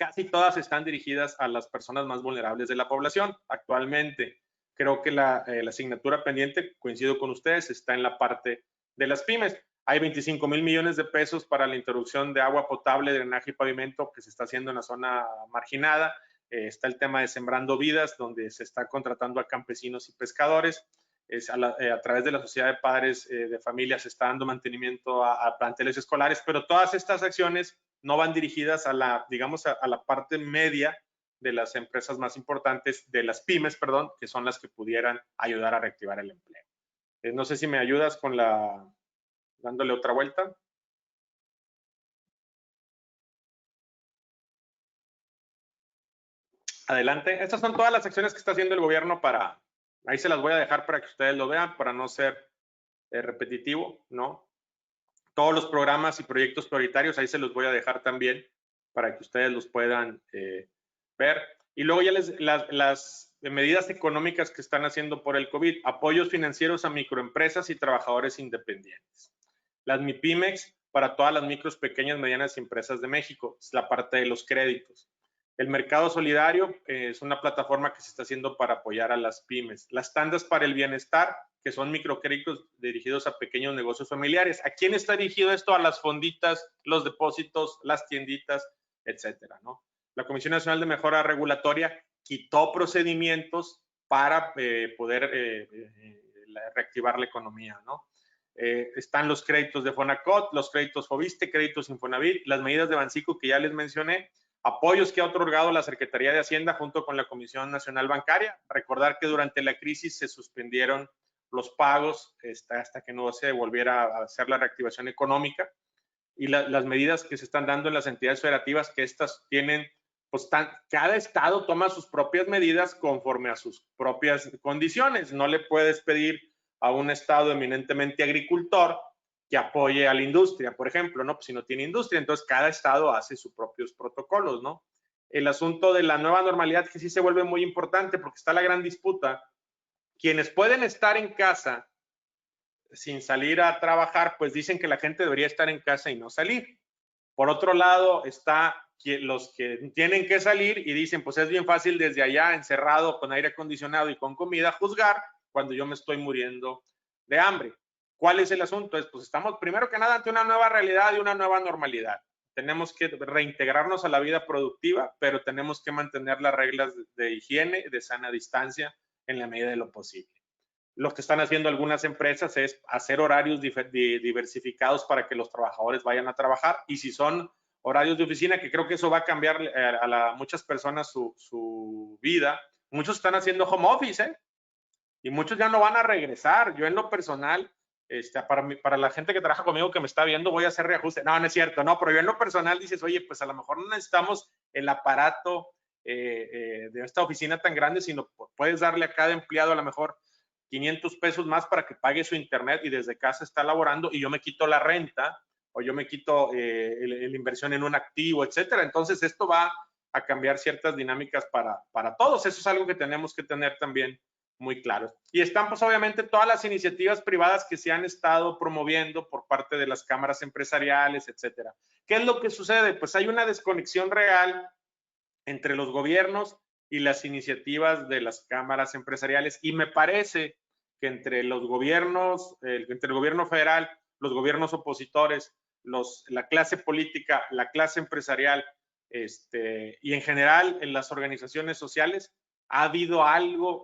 casi todas están dirigidas a las personas más vulnerables de la población. Actualmente, creo que la asignatura pendiente, coincido con ustedes, está en la parte de las pymes. Hay 25,000 millones de pesos para la introducción de agua potable, drenaje y pavimento que se está haciendo en la zona marginada. Está el tema de Sembrando Vidas, donde se está contratando a campesinos y pescadores. A través de la Sociedad de Padres de Familia se está dando mantenimiento a planteles escolares, pero todas estas acciones no van dirigidas a la, digamos, a la parte media de las empresas más importantes, de las pymes, perdón, que son las que pudieran ayudar a reactivar el empleo. No sé si me ayudas con dándole otra vuelta. Adelante. Estas son todas las acciones que está haciendo el gobierno ahí se las voy a dejar para que ustedes lo vean, para no ser repetitivo, ¿no? Todos los programas y proyectos prioritarios, ahí se los voy a dejar también para que ustedes los puedan ver. Y luego ya las medidas económicas que están haciendo por el COVID, apoyos financieros a microempresas y trabajadores independientes. Las MIPYMEX para todas las micros, pequeñas, medianas empresas de México, es la parte de los créditos. El Mercado Solidario es una plataforma que se está haciendo para apoyar a las pymes. Las tandas para el bienestar, que son microcréditos dirigidos a pequeños negocios familiares. ¿A quién está dirigido esto? A las fonditas, los depósitos, las tienditas, etcétera, ¿no? La Comisión Nacional de Mejora Regulatoria quitó procedimientos para poder reactivar la economía, ¿no? Están los créditos de Fonacot, los créditos Fobiste, créditos Infonavit, las medidas de Banxico que ya les mencioné, apoyos que ha otorgado la Secretaría de Hacienda junto con la Comisión Nacional Bancaria. Recordar que durante la crisis se suspendieron los pagos hasta que no se volviera a hacer la reactivación económica, y las medidas que se están dando en las entidades federativas, que estas tienen, pues cada estado toma sus propias medidas conforme a sus propias condiciones. No le puedes pedir a un estado eminentemente agricultor que apoye a la industria, por ejemplo, ¿no? Pues si no tiene industria, entonces cada estado hace sus propios protocolos, ¿no? El asunto de la nueva normalidad, que sí se vuelve muy importante porque está la gran disputa. Quienes pueden estar en casa sin salir a trabajar, pues dicen que la gente debería estar en casa y no salir. Por otro lado, está los que tienen que salir y dicen, pues es bien fácil desde allá, encerrado, con aire acondicionado y con comida, juzgar cuando yo me estoy muriendo de hambre. ¿Cuál es el asunto? Pues estamos primero que nada ante una nueva realidad y una nueva normalidad. Tenemos que reintegrarnos a la vida productiva, pero tenemos que mantener las reglas de higiene, de sana distancia, en la medida de lo posible. Lo que están haciendo algunas empresas es hacer horarios diversificados para que los trabajadores vayan a trabajar, y si son horarios de oficina, que creo que eso va a cambiar a muchas personas su vida, muchos están haciendo home office, ¿eh? Y muchos ya no van a regresar. Yo en lo personal, para la gente que trabaja conmigo que me está viendo, voy a hacer reajuste. No, no es cierto, no, pero yo en lo personal dices, oye, pues a lo mejor no necesitamos el aparato de esta oficina tan grande, sino puedes darle a cada empleado a lo mejor 500 pesos más para que pague su internet y desde casa está laborando, y yo me quito la renta o yo me quito la inversión en un activo, etcétera. Entonces esto va a cambiar ciertas dinámicas para todos. Eso es algo que tenemos que tener también muy claro. Y están pues obviamente todas las iniciativas privadas que se han estado promoviendo por parte de las cámaras empresariales, etcétera. ¿Qué es lo que sucede? Pues hay una desconexión real entre los gobiernos y las iniciativas de las cámaras empresariales, y me parece que entre los gobiernos, entre el gobierno federal, los gobiernos opositores, la clase política, la clase empresarial, y en general en las organizaciones sociales, ha habido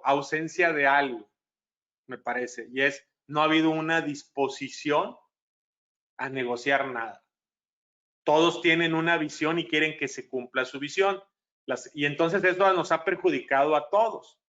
ausencia de algo, me parece, y no ha habido una disposición a negociar nada. Todos tienen una visión y quieren que se cumpla su visión. Y entonces eso nos ha perjudicado a todos,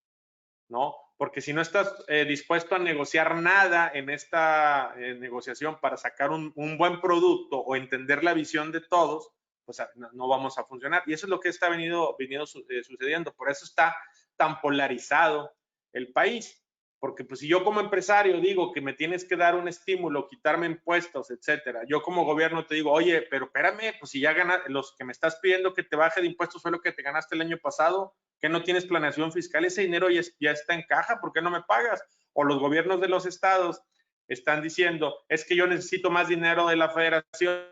¿no? Porque si no estás dispuesto a negociar nada en esta negociación para sacar un buen producto o entender la visión de todos, pues no vamos a funcionar. Y eso es lo que está venido sucediendo. Por eso está tan polarizado el país. Porque pues si yo como empresario digo que me tienes que dar un estímulo, quitarme impuestos, etcétera, yo como gobierno te digo, oye, pero espérame, pues si ya ganas, los que me estás pidiendo que te baje de impuestos fue lo que te ganaste el año pasado, que no tienes planeación fiscal, ese dinero ya está en caja, ¿por qué no me pagas? O los gobiernos de los estados están diciendo, es que yo necesito más dinero de la federación,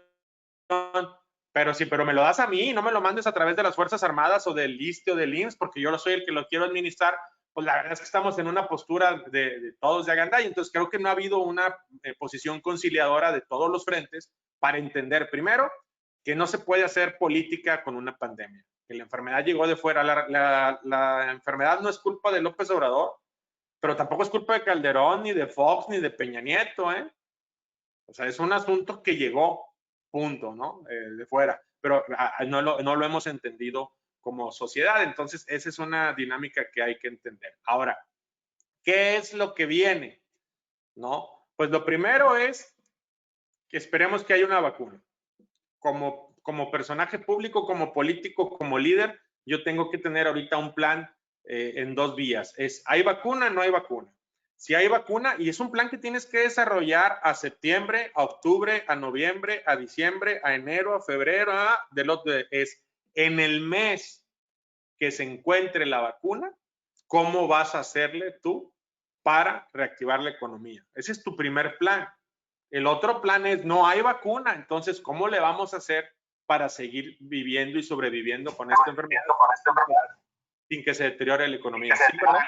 pero me lo das a mí, no me lo mandes a través de las Fuerzas Armadas o del ISSSTE o del IMSS, porque yo soy el que lo quiero administrar. Pues la verdad es que estamos en una postura de todos de agandalla. Entonces creo que no ha habido una posición conciliadora de todos los frentes para entender, primero, que no se puede hacer política con una pandemia, que la enfermedad llegó de fuera. La enfermedad no es culpa de López Obrador, pero tampoco es culpa de Calderón, ni de Fox, ni de Peña Nieto, ¿eh? O sea, es un asunto que llegó, punto, ¿no? De fuera, pero no lo hemos entendido como sociedad. Entonces, esa es una dinámica que hay que entender. Ahora, ¿qué es lo que viene? ¿No? Pues lo primero es que esperemos que haya una vacuna. Como personaje público, como político, como líder, yo tengo que tener ahorita un plan en 2 vías. ¿Hay vacuna? No hay vacuna. Si hay vacuna, y es un plan que tienes que desarrollar a septiembre, a octubre, a noviembre, a diciembre, a enero, a febrero, es en el mes que se encuentre la vacuna, ¿cómo vas a hacerle tú para reactivar la economía? Ese es tu primer plan. El otro plan es, no hay vacuna, entonces, ¿cómo le vamos a hacer para seguir viviendo y sobreviviendo con esta enfermedad sin que se deteriore la economía? ¿Sí, perdón?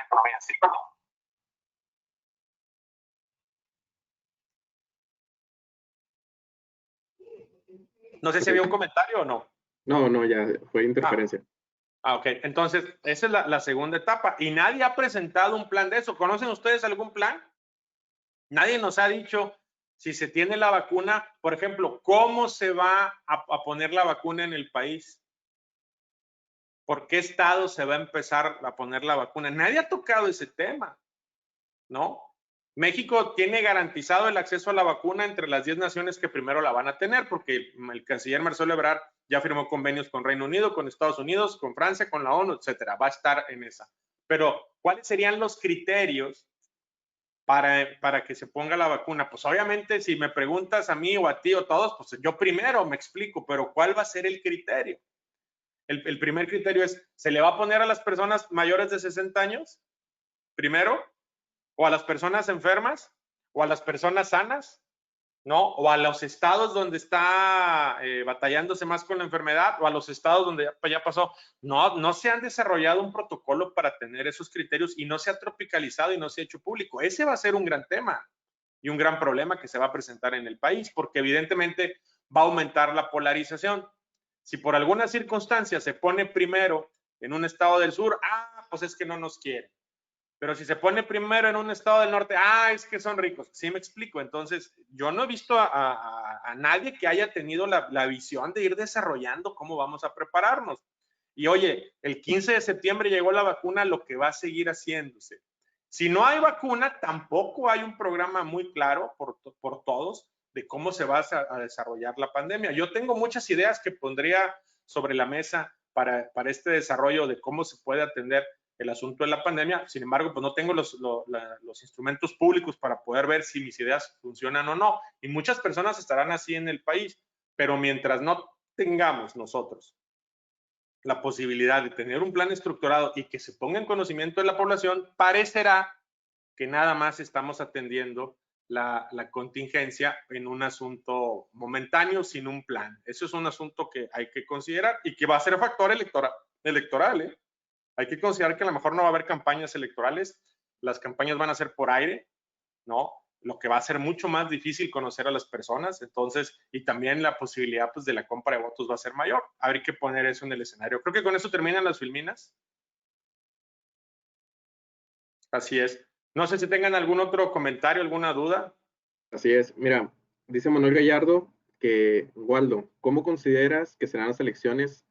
No sé si había un comentario o no. No, ya fue interferencia. Ok. Entonces, esa es la segunda etapa. Y nadie ha presentado un plan de eso. ¿Conocen ustedes algún plan? Nadie nos ha dicho si se tiene la vacuna, por ejemplo, ¿cómo se va a poner la vacuna en el país? ¿Por qué estado se va a empezar a poner la vacuna? Nadie ha tocado ese tema, ¿no? México tiene garantizado el acceso a la vacuna entre las 10 naciones que primero la van a tener, porque el canciller Marcelo Ebrard ya firmó convenios con Reino Unido, con Estados Unidos, con Francia, con la ONU, etcétera. Va a estar en esa. Pero, ¿cuáles serían los criterios para que se ponga la vacuna? Pues obviamente, si me preguntas a mí o a ti o todos, pues yo primero me explico, pero ¿cuál va a ser el criterio? El primer criterio es, ¿se le va a poner a las personas mayores de 60 años? Primero, o a las personas enfermas, o a las personas sanas, ¿no? O a los estados donde está batallándose más con la enfermedad, o a los estados donde ya pasó. No se han desarrollado un protocolo para tener esos criterios y no se ha tropicalizado y no se ha hecho público. Ese va a ser un gran tema y un gran problema que se va a presentar en el país, porque evidentemente va a aumentar la polarización. Si por alguna circunstancia se pone primero en un estado del sur, pues es que no nos quiere. Pero si se pone primero en un estado del norte, es que son ricos. Sí me explico. Entonces, yo no he visto a nadie que haya tenido la visión de ir desarrollando cómo vamos a prepararnos. Y oye, el 15 de septiembre llegó la vacuna, lo que va a seguir haciéndose. Si no hay vacuna, tampoco hay un programa muy claro por todos de cómo se va a desarrollar la pandemia. Yo tengo muchas ideas que pondría sobre la mesa para este desarrollo de cómo se puede atender el asunto de la pandemia. Sin embargo, pues no tengo los instrumentos públicos para poder ver si mis ideas funcionan o no. Y muchas personas estarán así en el país, pero mientras no tengamos nosotros la posibilidad de tener un plan estructurado y que se ponga en conocimiento de la población, parecerá que nada más estamos atendiendo la contingencia en un asunto momentáneo sin un plan. Eso es un asunto que hay que considerar y que va a ser factor electoral, ¿eh? Hay que considerar que a lo mejor no va a haber campañas electorales, las campañas van a ser por aire, ¿no? Lo que va a ser mucho más difícil conocer a las personas, entonces, y también la posibilidad pues de la compra de votos va a ser mayor. Habría que poner eso en el escenario. Creo que con eso terminan las filminas. Así es. No sé si tengan algún otro comentario, alguna duda. Así es. Mira, dice Manuel Gallardo que, Waldo, ¿cómo consideras que serán las elecciones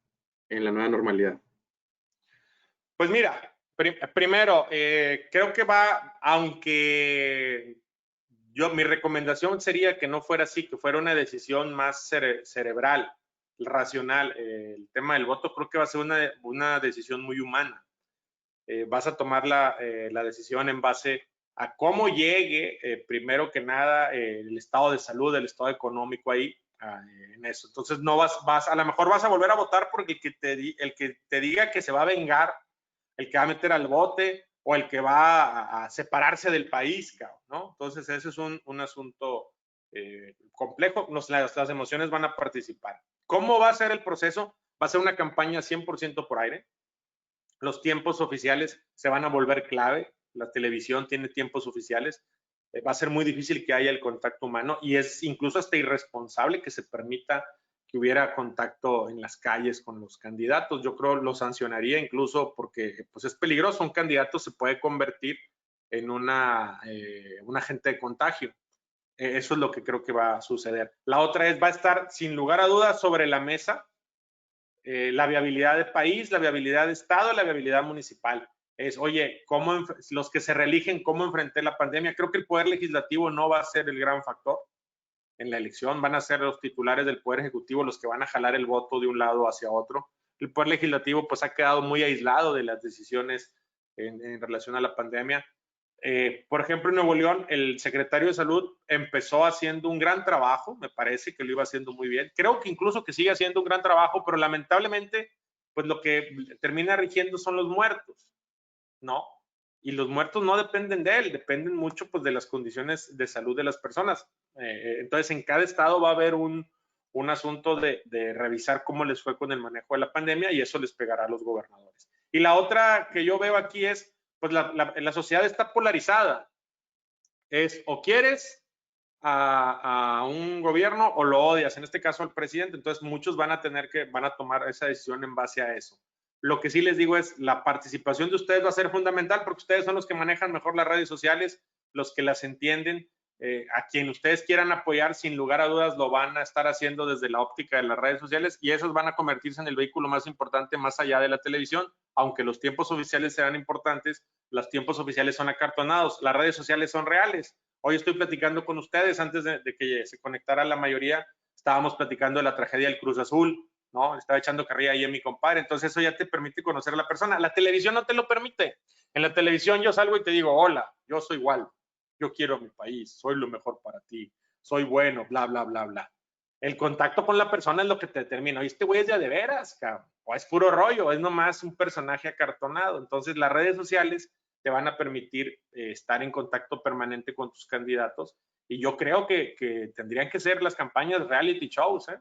en la nueva normalidad? Pues mira, primero, creo que aunque mi recomendación sería que no fuera así, que fuera una decisión más cerebral, racional. El tema del voto creo que va a ser una decisión muy humana. Vas a tomar la decisión en base a cómo llegue, primero que nada, el estado de salud, el estado económico ahí, en eso. Entonces, no a lo mejor vas a volver a votar porque el que te diga que se va a vengar, el que va a meter al bote o el que va a separarse del país, ¿no? Entonces, ese es un asunto complejo. Las emociones van a participar. ¿Cómo va a ser el proceso? Va a ser una campaña 100% por aire. Los tiempos oficiales se van a volver clave. La televisión tiene tiempos oficiales. Va a ser muy difícil que haya el contacto humano y es incluso hasta irresponsable que se permita que hubiera contacto en las calles con los candidatos. Yo creo lo sancionaría incluso porque pues es peligroso. Un candidato se puede convertir en un agente de contagio. Eso es lo que creo que va a suceder. La otra es, va a estar sin lugar a dudas sobre la mesa la viabilidad de país, la viabilidad de Estado, la viabilidad municipal. Es, oye, los que se reeligen, ¿cómo enfrenté la pandemia? Creo que el Poder Legislativo no va a ser el gran factor en la elección, van a ser los titulares del Poder Ejecutivo los que van a jalar el voto de un lado hacia otro. El Poder Legislativo pues ha quedado muy aislado de las decisiones en relación a la pandemia. Por ejemplo, en Nuevo León, el secretario de Salud empezó haciendo un gran trabajo, me parece que lo iba haciendo muy bien. Creo que incluso que sigue haciendo un gran trabajo, pero lamentablemente, pues lo que termina rigiendo son los muertos, ¿no? Y los muertos no dependen de él, dependen mucho pues de las condiciones de salud de las personas. Entonces, en cada estado va a haber un asunto de revisar cómo les fue con el manejo de la pandemia y eso les pegará a los gobernadores. Y la otra que yo veo aquí es, pues la sociedad está polarizada. Es o quieres a un gobierno o lo odias, en este caso al presidente. Entonces muchos van a tomar esa decisión en base a eso. Lo que sí les digo es, la participación de ustedes va a ser fundamental porque ustedes son los que manejan mejor las redes sociales, los que las entienden. A quien ustedes quieran apoyar, sin lugar a dudas, lo van a estar haciendo desde la óptica de las redes sociales y esos van a convertirse en el vehículo más importante más allá de la televisión, aunque los tiempos oficiales serán importantes, los tiempos oficiales son acartonados, las redes sociales son reales. Hoy estoy platicando con ustedes, antes de que se conectara la mayoría, estábamos platicando de la tragedia del Cruz Azul, ¿no? Estaba echando carrilla ahí en mi compadre, entonces eso ya te permite conocer a la persona. La televisión no te lo permite. En la televisión yo salgo y te digo, hola, yo soy Waldo, yo quiero a mi país, soy lo mejor para ti, soy bueno, bla, bla, bla, bla. El contacto con la persona es lo que te determina. Oye, este güey es de veras, cabrón. O es puro rollo, es nomás un personaje acartonado. Entonces, las redes sociales te van a permitir estar en contacto permanente con tus candidatos. Y yo creo que tendrían que ser las campañas reality shows, ¿eh?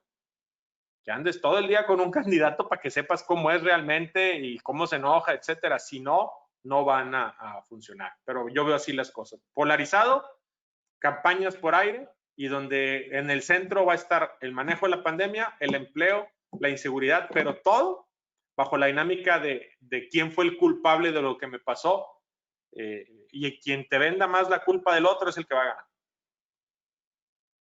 Que andes todo el día con un candidato para que sepas cómo es realmente y cómo se enoja, etcétera. Si no, no van a funcionar. Pero yo veo así las cosas. Polarizado, campañas por aire y donde en el centro va a estar el manejo de la pandemia, el empleo, la inseguridad, pero todo bajo la dinámica de quién fue el culpable de lo que me pasó y quien te venda más la culpa del otro es el que va a ganar.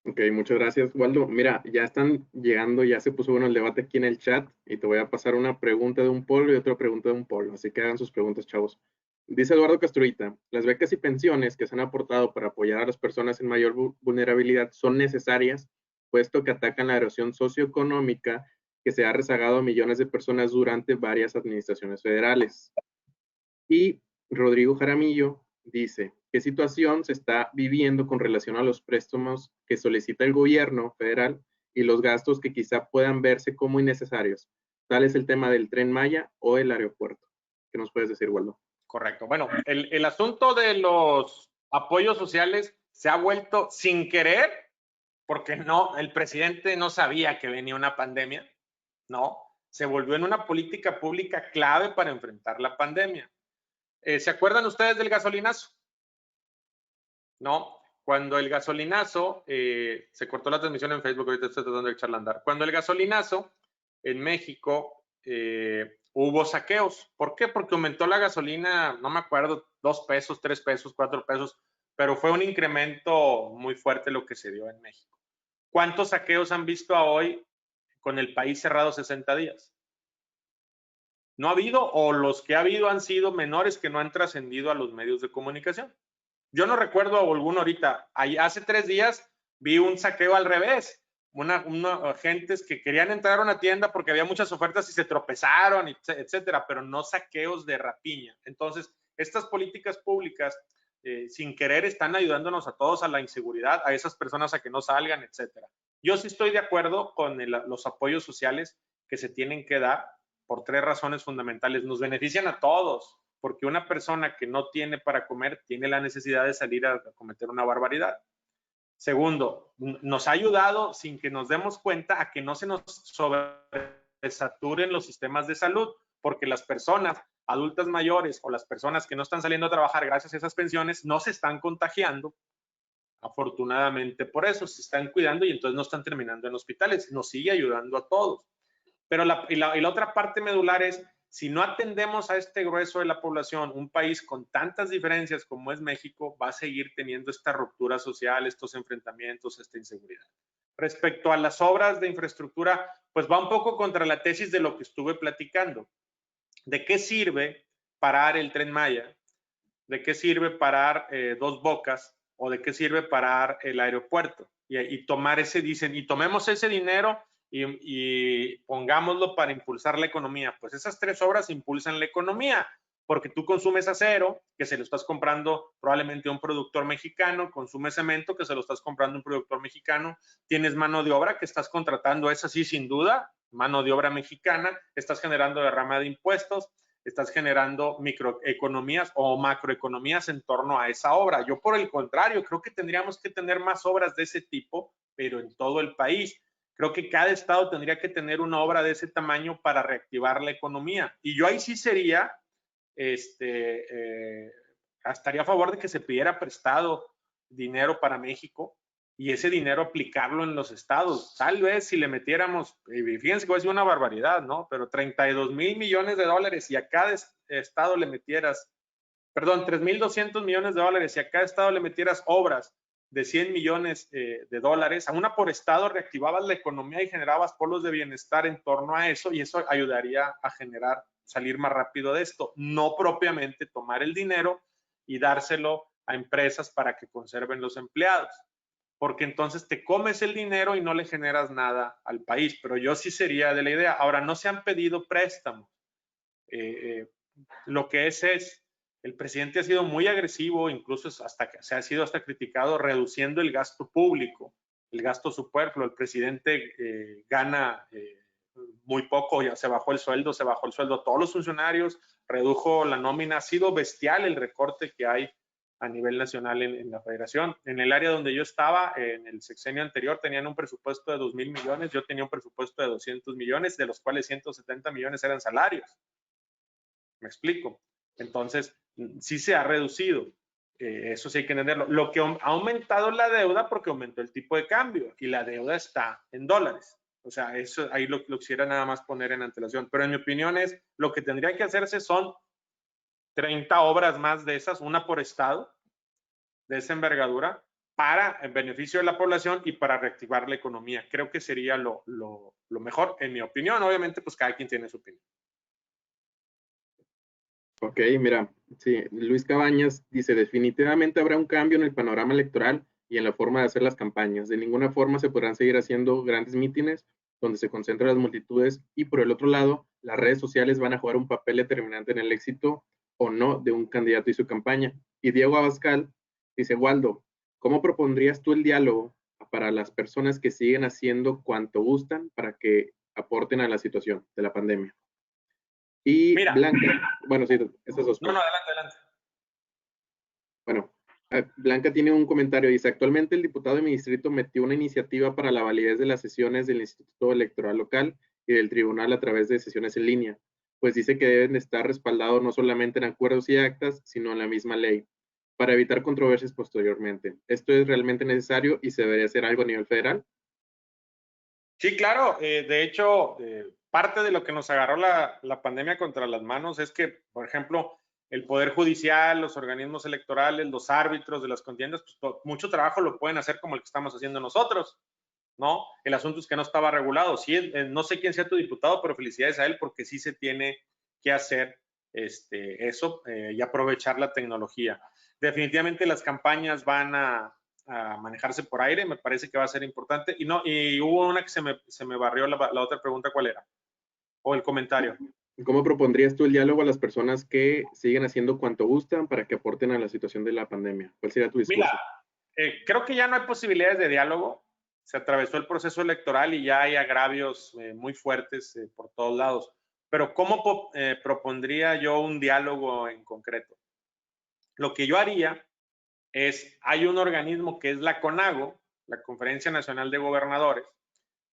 Ok, muchas gracias, Waldo. Mira, ya están llegando, ya se puso bueno el debate aquí en el chat y te voy a pasar una pregunta de un polo y otra pregunta de un polo, así que hagan sus preguntas, chavos. Dice Eduardo Castruita, las becas y pensiones que se han aportado para apoyar a las personas en mayor vulnerabilidad son necesarias, puesto que atacan la erosión socioeconómica que se ha rezagado a millones de personas durante varias administraciones federales. Y Rodrigo Jaramillo dice, ¿qué situación se está viviendo con relación a los préstamos que solicita el gobierno federal y los gastos que quizá puedan verse como innecesarios? Tal es el tema del Tren Maya o el aeropuerto. ¿Qué nos puedes decir, Waldo? Correcto. Bueno, el asunto de los apoyos sociales se ha vuelto sin querer, porque no, el presidente no sabía que venía una pandemia, ¿no? Se volvió en una política pública clave para enfrentar la pandemia. ¿Se acuerdan ustedes del gasolinazo? ¿No? Cuando el gasolinazo, se cortó la transmisión en Facebook, ahorita estoy tratando de echarla a andar. Cuando el gasolinazo en México hubo saqueos. ¿Por qué? Porque aumentó la gasolina, no me acuerdo, 2 pesos, 3 pesos, 4 pesos, pero fue un incremento muy fuerte lo que se dio en México. ¿Cuántos saqueos han visto a hoy con el país cerrado 60 días? No ha habido, o los que ha habido han sido menores que no han trascendido a los medios de comunicación. Yo no recuerdo a alguno ahorita. Hace 3 días vi un saqueo al revés. Gentes que querían entrar a una tienda porque había muchas ofertas y se tropezaron, etcétera, pero no saqueos de rapiña. Entonces, estas políticas públicas, sin querer, están ayudándonos a todos a la inseguridad, a esas personas a que no salgan, etcétera. Yo sí estoy de acuerdo con los apoyos sociales que se tienen que dar por 3 razones fundamentales. Nos benefician a todos, porque una persona que no tiene para comer tiene la necesidad de salir a cometer una barbaridad. Segundo, nos ha ayudado sin que nos demos cuenta a que no se nos sobresaturen los sistemas de salud, porque las personas adultas mayores o las personas que no están saliendo a trabajar gracias a esas pensiones no se están contagiando. Afortunadamente por eso se están cuidando y entonces no están terminando en hospitales. Nos sigue ayudando a todos. Pero la otra parte medular es, si no atendemos a este grueso de la población, un país con tantas diferencias como es México va a seguir teniendo esta ruptura social, estos enfrentamientos, esta inseguridad. Respecto a las obras de infraestructura, pues va un poco contra la tesis de lo que estuve platicando. ¿De qué sirve parar el Tren Maya? ¿De qué sirve parar Dos Bocas? ¿O de qué sirve parar el aeropuerto? Y tomar ese, dicen, y tomemos ese dinero y pongámoslo para impulsar la economía. Pues esas tres obras impulsan la economía, porque tú consumes acero, que se lo estás comprando probablemente a un productor mexicano, consumes cemento, que se lo estás comprando a un productor mexicano, tienes mano de obra que estás contratando, esa sí, sin duda, mano de obra mexicana, estás generando derrama de impuestos, estás generando microeconomías o macroeconomías en torno a esa obra. Yo, por el contrario, creo que tendríamos que tener más obras de ese tipo, pero en todo el país. Creo que cada estado tendría que tener una obra de ese tamaño para reactivar la economía. Y yo ahí sí sería, estaría a favor de que se pidiera prestado dinero para México y ese dinero aplicarlo en los estados. Tal vez si le metiéramos, fíjense que va a ser una barbaridad, ¿no? Pero 32 mil millones de dólares y a cada estado le metieras, perdón, 3.200 millones de dólares y a cada estado le metieras obras de 100 millones de dólares, a una por estado reactivabas la economía y generabas polos de bienestar en torno a eso y eso ayudaría a generar, salir más rápido de esto. No propiamente tomar el dinero y dárselo a empresas para que conserven los empleados, porque entonces te comes el dinero y no le generas nada al país. Pero yo sí sería de la idea. Ahora, no se han pedido préstamos. Lo que es el presidente ha sido muy agresivo, incluso se ha sido hasta criticado reduciendo el gasto público, el gasto superfluo. El presidente gana muy poco, ya se bajó el sueldo a todos los funcionarios, redujo la nómina, ha sido bestial el recorte que hay a nivel nacional en la federación. En el área donde yo estaba, en el sexenio anterior, tenían un presupuesto de 2,000 millones, yo tenía un presupuesto de 200 millones, de los cuales 170 millones eran salarios. ¿Me explico? Entonces, sí se ha reducido. Eso sí hay que entenderlo. Lo que ha aumentado la deuda porque aumentó el tipo de cambio y la deuda está en dólares. O sea, eso ahí lo quisiera nada más poner en antelación. Pero en mi opinión es, lo que tendría que hacerse son 30 obras más de esas, una por estado, de esa envergadura, para el beneficio de la población y para reactivar la economía. Creo que sería lo mejor, en mi opinión. Obviamente, pues cada quien tiene su opinión. Ok, mira, sí, Luis Cabañas dice, definitivamente habrá un cambio en el panorama electoral y en la forma de hacer las campañas. De ninguna forma se podrán seguir haciendo grandes mítines donde se concentran las multitudes y por el otro lado, las redes sociales van a jugar un papel determinante en el éxito o no de un candidato y su campaña. Y Diego Abascal dice, Waldo, ¿cómo propondrías tú el diálogo para las personas que siguen haciendo cuanto gustan para que aporten a la situación de la pandemia? Y Mira, Blanca, bueno, sí, esas dos. No, adelante. Bueno, Blanca tiene un comentario, dice, actualmente el diputado de mi distrito metió una iniciativa para la validez de las sesiones del Instituto Electoral Local y del Tribunal a través de sesiones en línea, pues dice que deben estar respaldados no solamente en acuerdos y actas, sino en la misma ley, para evitar controversias posteriormente. ¿Esto es realmente necesario y se debería hacer algo a nivel federal? Sí, claro. De hecho, parte de lo que nos agarró la pandemia contra las manos es que, por ejemplo, el Poder Judicial, los organismos electorales, los árbitros de las contiendas, pues mucho trabajo lo pueden hacer como el que estamos haciendo nosotros, ¿no? El asunto es que no estaba regulado. Sí, no sé quién sea tu diputado, pero felicidades a él porque sí se tiene que hacer eso y aprovechar la tecnología. Definitivamente las campañas van a manejarse por aire, me parece que va a ser importante. Y hubo una que se me barrió la otra pregunta, ¿cuál era? O el comentario. ¿Cómo propondrías tú el diálogo a las personas que siguen haciendo cuanto gustan para que aporten a la situación de la pandemia? ¿Cuál sería tu discurso? Mira, creo que ya no hay posibilidades de diálogo. Se atravesó el proceso electoral y ya hay agravios muy fuertes por todos lados. Pero ¿cómo propondría yo un diálogo en concreto? Lo que yo haría es, hay un organismo que es la CONAGO, la Conferencia Nacional de Gobernadores,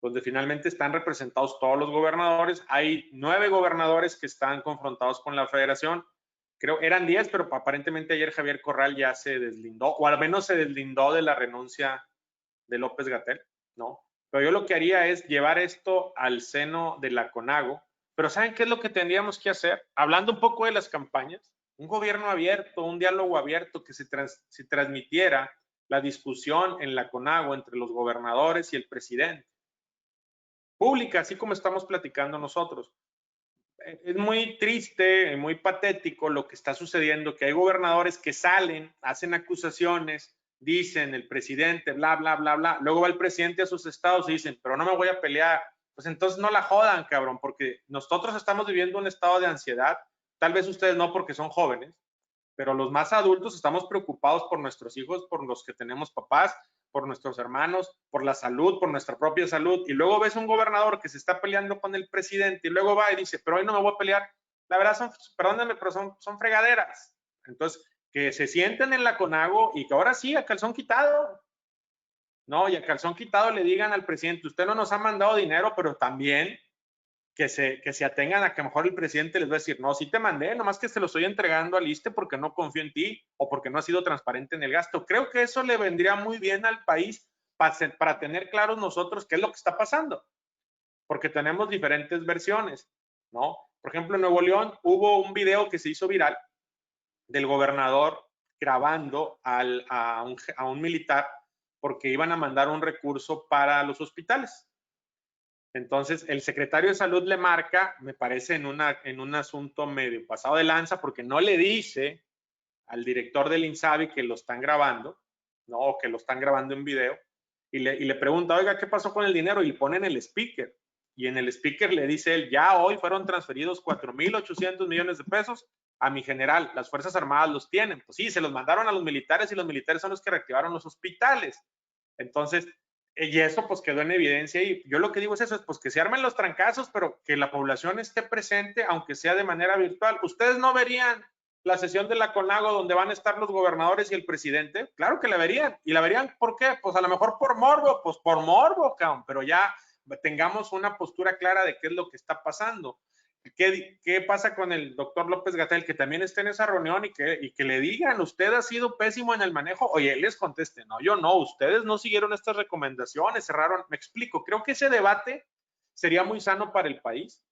donde finalmente están representados todos los gobernadores. Hay 9 gobernadores que están confrontados con la federación. Creo eran 10, pero aparentemente ayer Javier Corral ya se deslindó, o al menos se deslindó de la renuncia de López-Gatell, ¿no? Pero yo lo que haría es llevar esto al seno de la CONAGO. Pero ¿saben qué es lo que tendríamos que hacer? Hablando un poco de las campañas, un gobierno abierto, un diálogo abierto, que se transmitiera la discusión en la CONAGO entre los gobernadores y el presidente. Pública, así como estamos platicando nosotros. Es muy triste, muy patético lo que está sucediendo, que hay gobernadores que salen, hacen acusaciones, dicen el presidente, bla, bla, bla, bla. Luego va el presidente a sus estados y dicen, pero no me voy a pelear. Pues entonces no la jodan, cabrón, porque nosotros estamos viviendo un estado de ansiedad. Tal vez ustedes no porque son jóvenes, pero los más adultos estamos preocupados por nuestros hijos, por los que tenemos papás, por nuestros hermanos, por la salud, por nuestra propia salud. Y luego ves un gobernador que se está peleando con el presidente y luego va y dice, pero hoy no me voy a pelear. La verdad son, perdónenme, pero son fregaderas. Entonces, que se sienten en la CONAGO y que ahora sí, a calzón quitado, ¿no? Y a calzón quitado le digan al presidente, usted no nos ha mandado dinero, pero también que se atengan a que a lo mejor el presidente les va a decir, no, sí te mandé, nomás que se lo estoy entregando al ISSSTE porque no confío en ti o porque no has sido transparente en el gasto. Creo que eso le vendría muy bien al país para tener claros nosotros qué es lo que está pasando, porque tenemos diferentes versiones, ¿no? Por ejemplo, en Nuevo León hubo un video que se hizo viral del gobernador grabando a un militar porque iban a mandar un recurso para los hospitales. Entonces, el secretario de salud le marca, me parece, en un asunto medio pasado de lanza, porque no le dice al director del INSABI que lo están grabando, ¿no? O que lo están grabando en video, y le pregunta, oiga, ¿qué pasó con el dinero? Y ponen el speaker. Y en el speaker le dice él, ya hoy fueron transferidos 4,800 millones de pesos a mi general. Las Fuerzas Armadas los tienen. Pues sí, se los mandaron a los militares y los militares son los que reactivaron los hospitales. Entonces, y eso pues quedó en evidencia y yo lo que digo es eso, es pues que se armen los trancazos, pero que la población esté presente, aunque sea de manera virtual. ¿Ustedes no verían la sesión de la CONAGO donde van a estar los gobernadores y el presidente? Claro que la verían. ¿Y la verían por qué? Pues a lo mejor por morbo, pues por morbo, cabrón, pero ya tengamos una postura clara de qué es lo que está pasando. ¿Qué pasa con el doctor López-Gatell? Que también esté en esa reunión y que le digan, usted ha sido pésimo en el manejo. Oye, él les conteste, no, yo no, ustedes no siguieron estas recomendaciones, cerraron. Me explico, creo que ese debate sería muy sano para el país,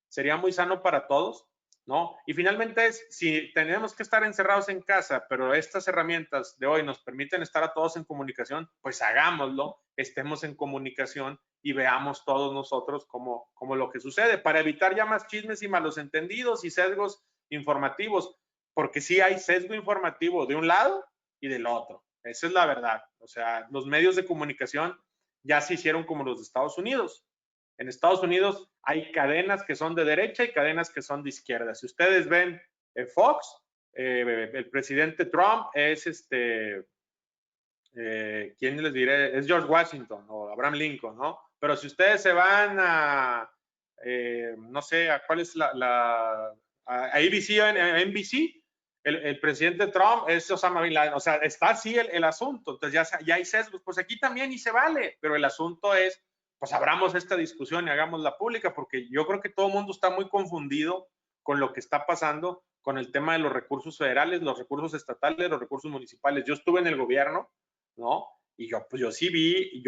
sería muy sano para todos, ¿no? Y finalmente es, si tenemos que estar encerrados en casa, pero estas herramientas de hoy nos permiten estar a todos en comunicación, pues hagámoslo, estemos en comunicación y veamos todos nosotros cómo lo que sucede, para evitar ya más chismes y malos entendidos y sesgos informativos, porque sí hay sesgo informativo de un lado y del otro. Esa es la verdad. O sea, los medios de comunicación ya se hicieron como los de Estados Unidos. En Estados Unidos hay cadenas que son de derecha y cadenas que son de izquierda. Si ustedes ven Fox, el presidente Trump es ¿quién les diré? Es George Washington o Abraham Lincoln, ¿no? Pero si ustedes se van a, no sé, a cuál es a ABC o NBC, el presidente Trump es Osama Bin Laden. O sea, está así el asunto. Entonces ya hay sesgos. Pues aquí también y se vale. Pero el asunto es, pues abramos esta discusión y hagámosla pública, porque yo creo que todo el mundo está muy confundido con lo que está pasando con el tema de los recursos federales, los recursos estatales, los recursos municipales. Yo estuve en el gobierno, ¿no? Y yo sí vi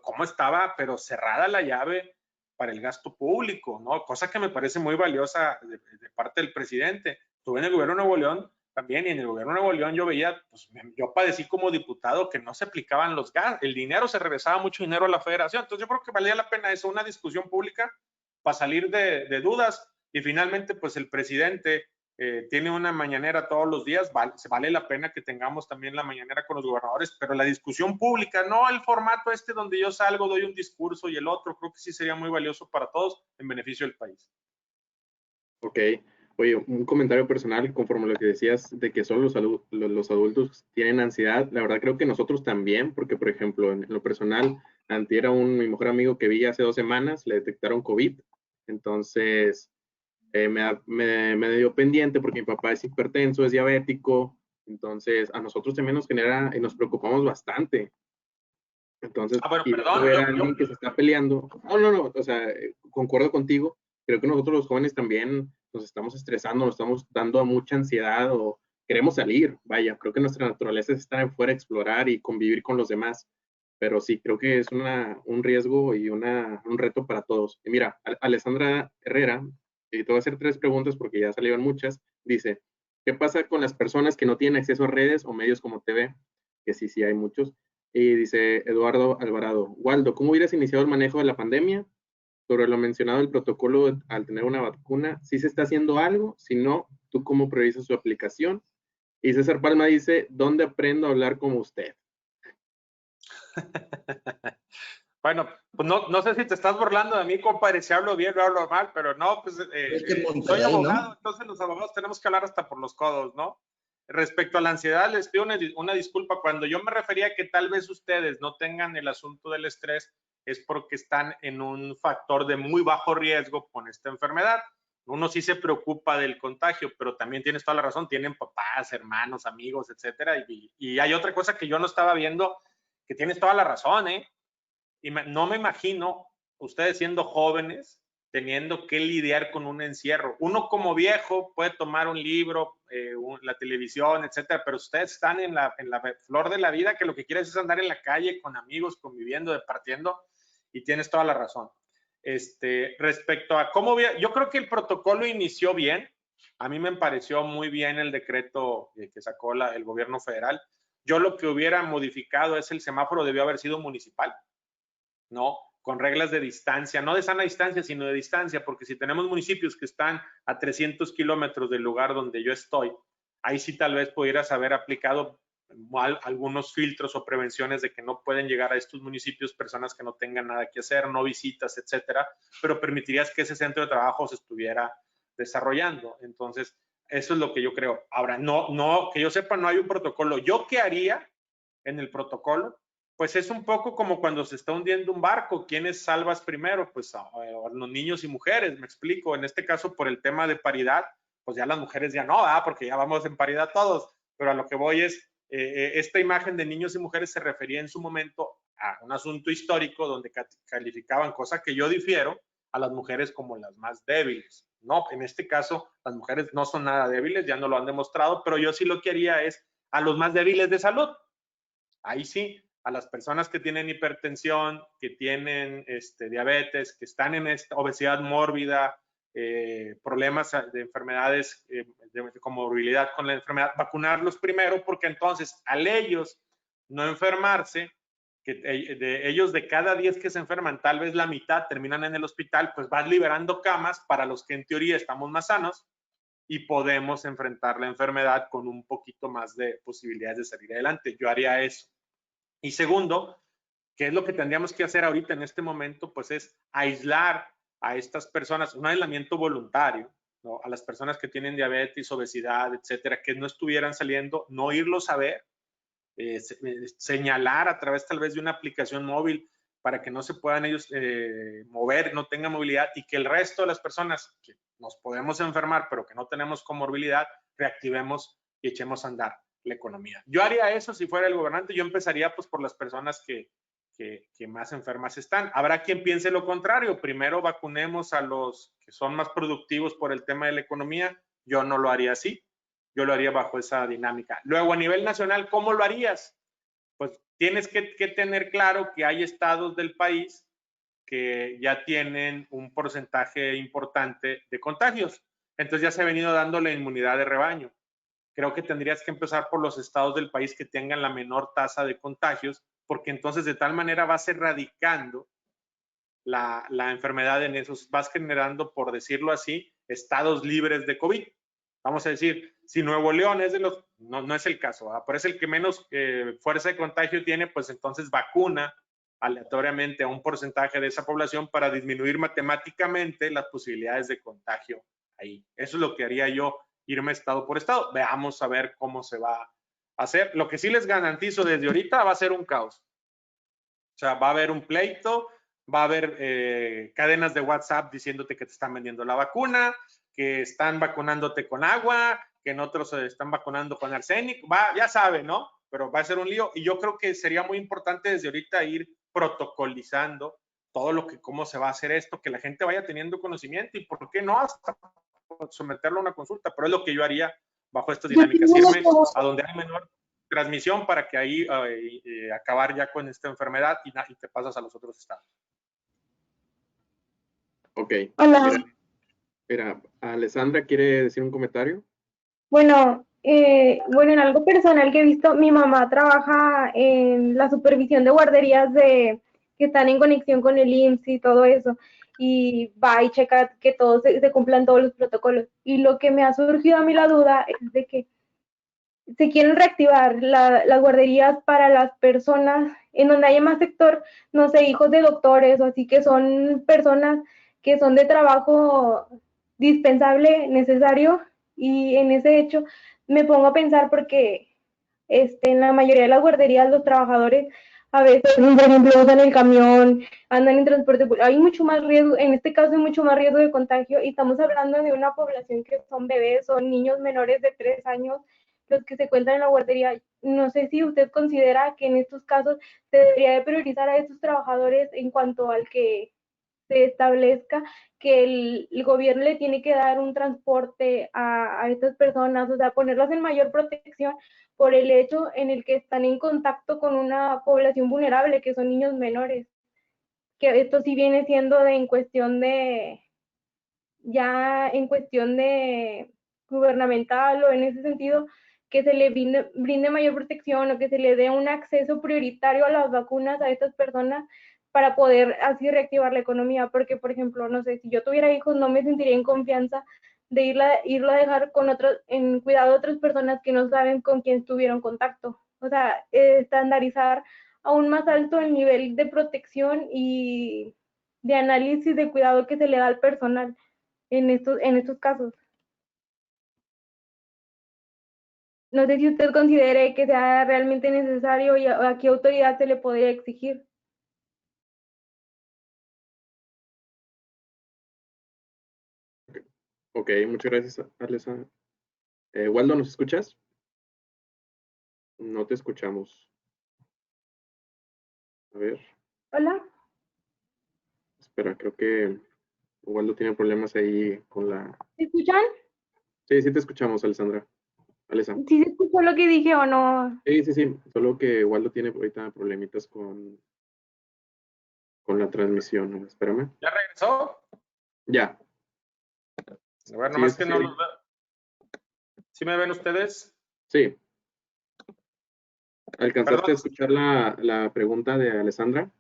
cómo estaba, pero cerrada la llave para el gasto público, ¿no? Cosa que me parece muy valiosa de parte del presidente. Estuve en el gobierno de Nuevo León también, y en el gobierno de Nuevo León yo veía, pues yo padecí como diputado que no se aplicaban los gastos, el dinero, se regresaba mucho dinero a la federación. Entonces yo creo que valía la pena eso, una discusión pública para salir de dudas, y finalmente pues el presidente tiene una mañanera todos los días, vale la pena que tengamos también la mañanera con los gobernadores, pero la discusión pública, no el formato donde yo salgo, doy un discurso y el otro. Creo que sí sería muy valioso para todos en beneficio del país. Ok. Oye, un comentario personal, conforme a lo que decías de que solo los adultos tienen ansiedad, la verdad creo que nosotros también, porque por ejemplo, en lo personal, antier era mi mejor amigo que vi hace 2 semanas, le detectaron COVID, entonces me dio pendiente porque mi papá es hipertenso, es diabético, entonces a nosotros también nos genera y nos preocupamos bastante. Entonces, bueno, y perdón, ver a alguien que se está peleando, no, o sea, concuerdo contigo, creo que nosotros los jóvenes también nos estamos estresando, nos estamos dando mucha ansiedad o queremos salir, vaya, creo que nuestra naturaleza es estar afuera, explorar y convivir con los demás, pero sí, creo que es un riesgo y un reto para todos. Y mira, Alessandra Herrera, y te voy a hacer 3 preguntas porque ya salieron muchas, dice, ¿qué pasa con las personas que no tienen acceso a redes o medios como TV? Que sí hay muchos. Y dice Eduardo Alvarado, Waldo, ¿cómo hubieras iniciado el manejo de la pandemia? Sobre lo mencionado del protocolo al tener una vacuna, ¿sí se está haciendo algo? Si no, ¿tú cómo priorizas su aplicación? Y César Palma dice, ¿dónde aprendo a hablar como usted? Bueno, pues no sé si te estás burlando de mí, compadre, si hablo bien o hablo mal, pero no, pues Es que en soy Monterrey, abogado, ¿no? entonces los abogados tenemos que hablar hasta por los codos, ¿no? Respecto a la ansiedad, les pido una disculpa. Cuando yo me refería a que tal vez ustedes no tengan el asunto del estrés, es porque están en un factor de muy bajo riesgo con esta enfermedad. Uno sí se preocupa del contagio, pero también tienes toda la razón, tienen papás, hermanos, amigos, etcétera. Y hay otra cosa que yo no estaba viendo, que tienes toda la razón, ¿eh? Y no me imagino ustedes siendo jóvenes teniendo que lidiar con un encierro. Uno como viejo puede tomar un libro, la televisión, etcétera, pero ustedes están en la flor de la vida, que lo que quieres es andar en la calle con amigos, conviviendo, departiendo, y tienes toda la razón. Respecto a cómo, yo creo que el protocolo inició bien. A mí me pareció muy bien el decreto que sacó el gobierno federal. Yo lo que hubiera modificado es el semáforo debió haber sido municipal, ¿no? Con reglas de distancia, no de sana distancia, sino de distancia, porque si tenemos municipios que están a 300 kilómetros del lugar donde yo estoy, ahí sí tal vez pudieras haber aplicado algunos filtros o prevenciones de que no pueden llegar a estos municipios personas que no tengan nada que hacer, no visitas, etcétera, pero permitirías que ese centro de trabajo se estuviera desarrollando. Entonces, eso es lo que yo creo. Ahora, que yo sepa, no hay un protocolo. ¿Yo qué haría en el protocolo? Pues es un poco como cuando se está hundiendo un barco. ¿Quiénes salvas primero? Pues a los niños y mujeres, me explico. En este caso, por el tema de paridad, pues ya las mujeres ya no, porque ya vamos en paridad todos. Pero a lo que voy es, esta imagen de niños y mujeres se refería en su momento a un asunto histórico donde calificaban, cosa que yo difiero, a las mujeres como las más débiles. No, en este caso, las mujeres no son nada débiles, ya no lo han demostrado, pero yo sí lo que haría es a los más débiles de salud. Ahí sí, a las personas que tienen hipertensión, que tienen diabetes, que están en esta obesidad mórbida, problemas de enfermedades de comorbilidad con la enfermedad, vacunarlos primero, porque entonces al ellos no enfermarse, que de ellos de cada 10 que se enferman, tal vez la mitad terminan en el hospital, pues vas liberando camas para los que en teoría estamos más sanos y podemos enfrentar la enfermedad con un poquito más de posibilidades de salir adelante. Yo haría eso. Y segundo, ¿qué es lo que tendríamos que hacer ahorita en este momento? Pues es aislar a estas personas, un aislamiento voluntario, ¿no? A las personas que tienen diabetes, obesidad, etcétera, que no estuvieran saliendo, no irlos a ver, señalar a través tal vez de una aplicación móvil para que no se puedan ellos mover, no tengan movilidad y que el resto de las personas que nos podemos enfermar pero que no tenemos comorbilidad, reactivemos y echemos a andar la economía. Yo haría eso si fuera el gobernante, yo empezaría pues por las personas que más enfermas están. Habrá quien piense lo contrario, primero vacunemos a los que son más productivos por el tema de la economía, yo no lo haría así, yo lo haría bajo esa dinámica. Luego, a nivel nacional, ¿cómo lo harías? Pues tienes que tener claro que hay estados del país que ya tienen un porcentaje importante de contagios. Entonces ya se ha venido dando la inmunidad de rebaño. Creo que tendrías que empezar por los estados del país que tengan la menor tasa de contagios, porque entonces de tal manera vas erradicando la enfermedad en esos, vas generando, por decirlo así, estados libres de COVID. Vamos a decir, si Nuevo León es de los, no es el caso, pero es el que menos fuerza de contagio tiene, pues entonces vacuna aleatoriamente a un porcentaje de esa población para disminuir matemáticamente las posibilidades de contagio ahí. Eso es lo que haría yo, irme estado por estado. Veamos a ver cómo se va a hacer. Lo que sí les garantizo desde ahorita va a ser un caos. O sea, va a haber un pleito, va a haber cadenas de WhatsApp diciéndote que te están vendiendo la vacuna, que están vacunándote con agua, que en otros se están vacunando con arsénico, ya saben, ¿no? pero va a ser un lío. Y yo creo que sería muy importante desde ahorita ir protocolizando todo lo que, cómo se va a hacer esto, que la gente vaya teniendo conocimiento y por qué no hasta someterlo a una consulta, pero es lo que yo haría bajo estas dinámicas, irme a donde hay menor transmisión para que ahí acabar ya con esta enfermedad y te pasas a los otros estados. Ok. Hola. Mira, Alessandra quiere decir un comentario. Bueno, en algo personal que he visto, mi mamá trabaja en la supervisión de guarderías que están en conexión con el IMSS y todo eso, y va y checa que todos se cumplan todos los protocolos. Y lo que me ha surgido a mí la duda es de que se quieren reactivar las guarderías para las personas en donde haya más sector, no sé, hijos de doctores o así, que son personas que son de trabajo dispensable, necesario, y en ese hecho me pongo a pensar porque en la mayoría de las guarderías los trabajadores a veces, por ejemplo, usan el camión, andan en transporte público, hay mucho más riesgo, en este caso hay mucho más riesgo de contagio, y estamos hablando de una población que son bebés, son niños menores de 3 años, los que se encuentran en la guardería. No sé si usted considera que en estos casos se debería de priorizar a estos trabajadores en cuanto al que se establezca que el gobierno le tiene que dar un transporte a estas personas, o sea, ponerlas en mayor protección por el hecho en el que están en contacto con una población vulnerable, que son niños menores. Que esto sí viene siendo en cuestión de, ya en cuestión de gubernamental o en ese sentido, que se le brinde mayor protección o que se le dé un acceso prioritario a las vacunas a estas personas para poder así reactivar la economía, porque por ejemplo, no sé, si yo tuviera hijos no me sentiría en confianza de irlo a dejar con en cuidado de otras personas que no saben con quién tuvieron contacto. O sea, estandarizar aún más alto el nivel de protección y de análisis de cuidado que se le da al personal en estos casos. No sé si usted considere que sea realmente necesario y a qué autoridad se le podría exigir. Ok, muchas gracias, Alessandra. Waldo, ¿nos escuchas? No te escuchamos. A ver, Hola. espera, creo que Waldo tiene problemas ahí con la... ¿Me escuchan? Sí, sí te escuchamos, Alessandra. Alessandra. ¿Sí se escuchó lo que dije o no? Sí, sí, sí, solo que Waldo tiene ahorita problemitas con la transmisión. Espérame. ¿Ya regresó? Ya. A ver, Sí, nomás sí, que no los veo. ¿Sí me ven ustedes? sí. ¿Alcanzaste Perdón, a escuchar la pregunta de Alessandra?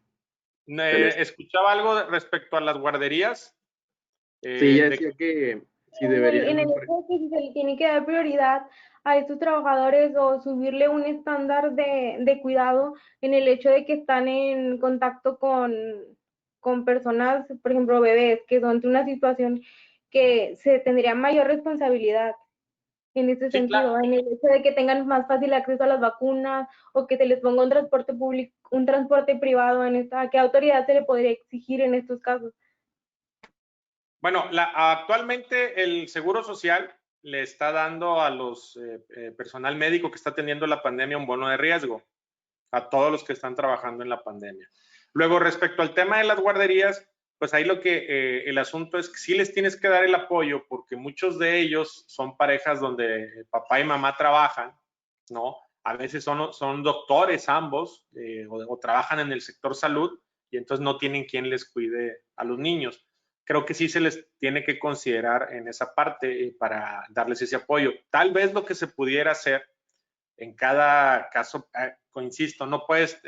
escuchaba algo respecto a las guarderías. Sí, ella De decía que si En deberían... el hecho de que si se le tiene que dar prioridad a estos trabajadores o subirle un estándar de cuidado en el hecho de que están en contacto con personas, por ejemplo, bebés, que son de una situación que se tendría mayor responsabilidad en ese Sí, claro. sentido, en el hecho de que tengan más fácil acceso a las vacunas o que se les ponga un transporte público, un transporte privado ¿a qué autoridad se le podría exigir en estos casos? Bueno, actualmente el Seguro Social le está dando a los personal médico que está teniendo la pandemia un bono de riesgo, a todos los que están trabajando en la pandemia. Luego, respecto al tema de las guarderías, pues ahí lo que el asunto es que sí les tienes que dar el apoyo porque muchos de ellos son parejas donde papá y mamá trabajan, ¿no? A veces son doctores ambos o trabajan en el sector salud y entonces no tienen quien les cuide a los niños. Creo que sí se les tiene que considerar en esa parte para darles ese apoyo. Tal vez lo que se pudiera hacer en cada caso, insisto, no puedes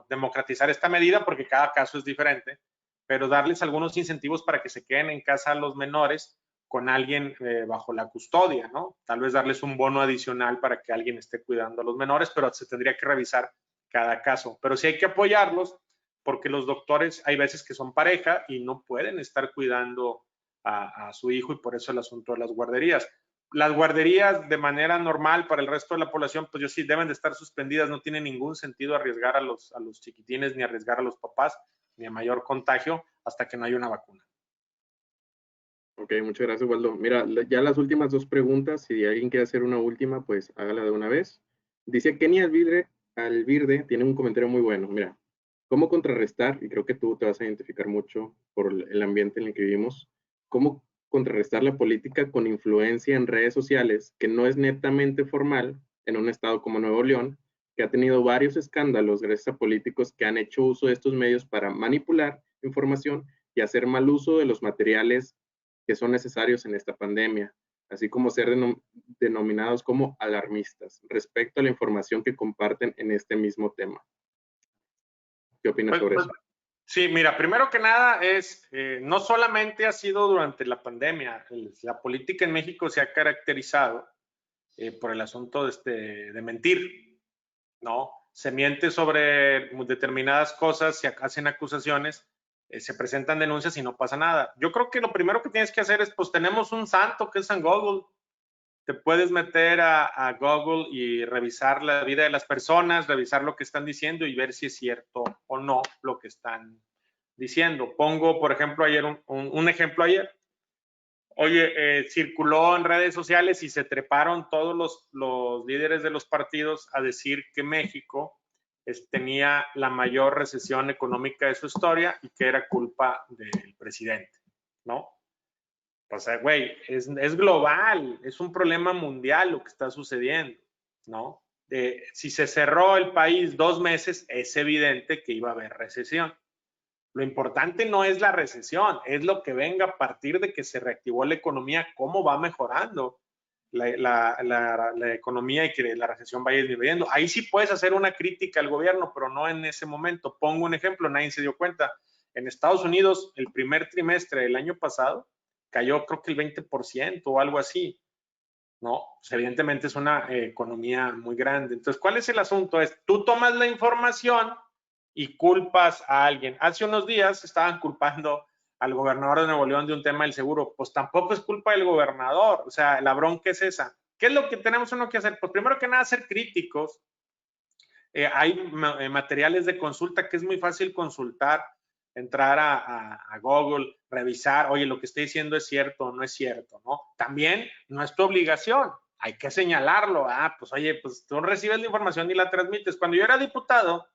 democratizar esta medida porque cada caso es diferente, pero darles algunos incentivos para que se queden en casa los menores con alguien bajo la custodia, ¿no? Tal vez darles un bono adicional para que alguien esté cuidando a los menores, pero se tendría que revisar cada caso. Pero sí hay que apoyarlos porque los doctores hay veces que son pareja y no pueden estar cuidando a su hijo y por eso el asunto de las guarderías. Las guarderías de manera normal para el resto de la población, pues yo sí deben de estar suspendidas, no tiene ningún sentido arriesgar a los chiquitines ni arriesgar a los papás ni a mayor contagio hasta que no haya una vacuna. Ok, muchas gracias, Waldo. Mira, ya las últimas dos preguntas, si alguien quiere hacer una última, pues hágala de una vez. Dice Kenny Alvirde, tiene un comentario muy bueno. Mira, ¿cómo contrarrestar? Y creo que tú te vas a identificar mucho por el ambiente en el que vivimos. ¿Cómo contrarrestar la política con influencia en redes sociales que no es netamente formal en un estado como Nuevo León, que ha tenido varios escándalos gracias a políticos que han hecho uso de estos medios para manipular información y hacer mal uso de los materiales que son necesarios en esta pandemia, así como ser denominados como alarmistas respecto a la información que comparten en este mismo tema? ¿Qué opinas sobre eso? Sí, mira, primero que nada no solamente ha sido durante la pandemia, la política en México se ha caracterizado por el asunto de mentir, ¿no? Se miente sobre determinadas cosas, se hacen acusaciones, se presentan denuncias y no pasa nada. Yo creo que lo primero que tienes que hacer es, pues tenemos un santo que es San Google. Te puedes meter a Google y revisar la vida de las personas, revisar lo que están diciendo y ver si es cierto o no lo que están diciendo. Pongo, por ejemplo, ayer un ejemplo ayer. Oye, circuló en redes sociales y se treparon todos los líderes de los partidos a decir que México tenía la mayor recesión económica de su historia y que era culpa del presidente, ¿no? O sea, güey, es global, es un problema mundial lo que está sucediendo, ¿no? Si se cerró el país 2 meses, es evidente que iba a haber recesión. Lo importante no es la recesión, es lo que venga a partir de que se reactivó la economía, cómo va mejorando la economía y que la recesión vaya disminuyendo. Ahí sí puedes hacer una crítica al gobierno, pero no en ese momento. Pongo un ejemplo, nadie se dio cuenta. En Estados Unidos, el primer trimestre del año pasado, cayó creo que el 20% o algo así, ¿no? Pues evidentemente es una economía muy grande. Entonces, ¿cuál es el asunto? Tú tomas la información y culpas a alguien. Hace unos días estaban culpando al gobernador de Nuevo León de un tema del seguro. Pues tampoco es culpa del gobernador. O sea, la bronca es esa. ¿Qué es lo que tenemos uno que hacer? Pues primero que nada, ser críticos. Hay materiales de consulta que es muy fácil consultar, entrar a Google, revisar, oye, lo que estoy diciendo es cierto o no es cierto, ¿no? También no es tu obligación, hay que señalarlo. Pues oye, pues tú recibes la información y la transmites. Cuando yo era diputado,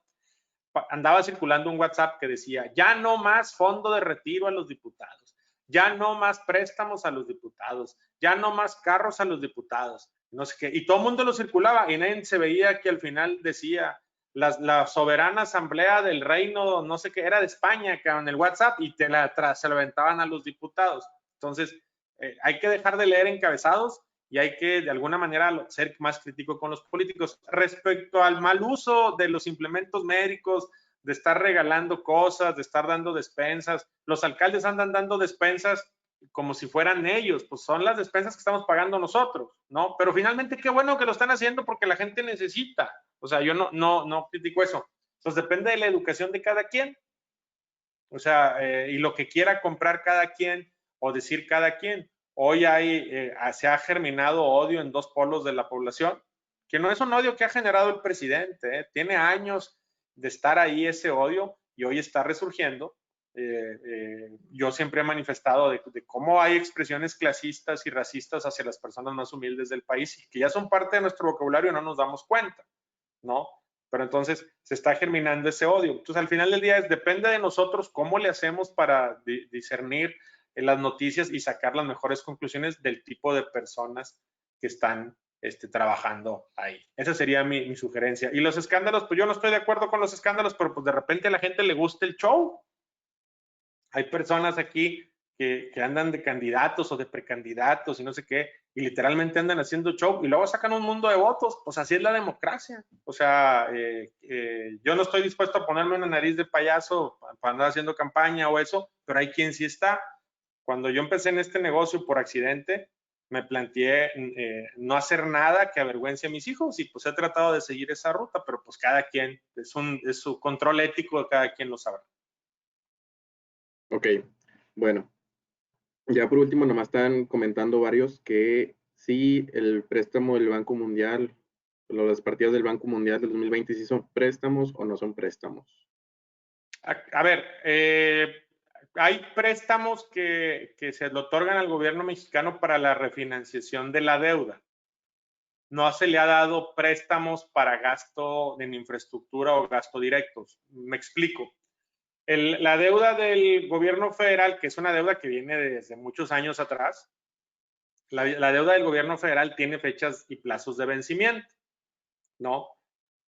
andaba circulando un WhatsApp que decía, ya no más fondo de retiro a los diputados, ya no más préstamos a los diputados, ya no más carros a los diputados, no sé qué. Y todo el mundo lo circulaba y nadie se veía que al final decía, la soberana asamblea del reino, no sé qué, era de España, que en el WhatsApp y se lo aventaban a los diputados. Entonces, hay que dejar de leer encabezados y hay que de alguna manera ser más crítico con los políticos. Respecto al mal uso de los implementos médicos, de estar regalando cosas, de estar dando despensas, los alcaldes andan dando despensas como si fueran ellos, pues son las despensas que estamos pagando nosotros, ¿no? Pero finalmente qué bueno que lo están haciendo porque la gente necesita. O sea, yo no critico eso. Entonces depende de la educación de cada quien. O sea, y lo que quiera comprar cada quien o decir cada quien. Hoy se ha germinado odio en 2 polos de la población, que no es un odio que ha generado el presidente, tiene años de estar ahí ese odio y hoy está resurgiendo. Yo siempre he manifestado de cómo hay expresiones clasistas y racistas hacia las personas más humildes del país y que ya son parte de nuestro vocabulario y no nos damos cuenta, ¿no? Pero entonces se está germinando ese odio. Entonces, al final del día, depende de nosotros cómo le hacemos para discernir las noticias y sacar las mejores conclusiones del tipo de personas que están trabajando ahí. Esa sería mi sugerencia. Y los escándalos, pues yo no estoy de acuerdo con los escándalos, pero pues de repente a la gente le gusta el show. Hay personas aquí que andan de candidatos o de precandidatos y no sé qué, y literalmente andan haciendo show y luego sacan un mundo de votos. Pues así es la democracia. O sea, yo no estoy dispuesto a ponerme una nariz de payaso para andar haciendo campaña o eso, pero hay quien sí está. Cuando yo empecé en este negocio por accidente, me planteé no hacer nada que avergüence a mis hijos y pues he tratado de seguir esa ruta, pero pues cada quien, es su control ético de cada quien lo sabrá. Ok, bueno, ya por último, nomás están comentando varios que sí, el préstamo del Banco Mundial, las partidas del Banco Mundial del 2020, sí son préstamos o no son préstamos. A ver, hay préstamos que se le otorgan al gobierno mexicano para la refinanciación de la deuda. no se le ha dado préstamos para gasto en infraestructura o gasto directos. Me explico. La deuda del gobierno federal, que es una deuda que viene desde muchos años atrás, la deuda del gobierno federal tiene fechas y plazos de vencimiento, ¿no?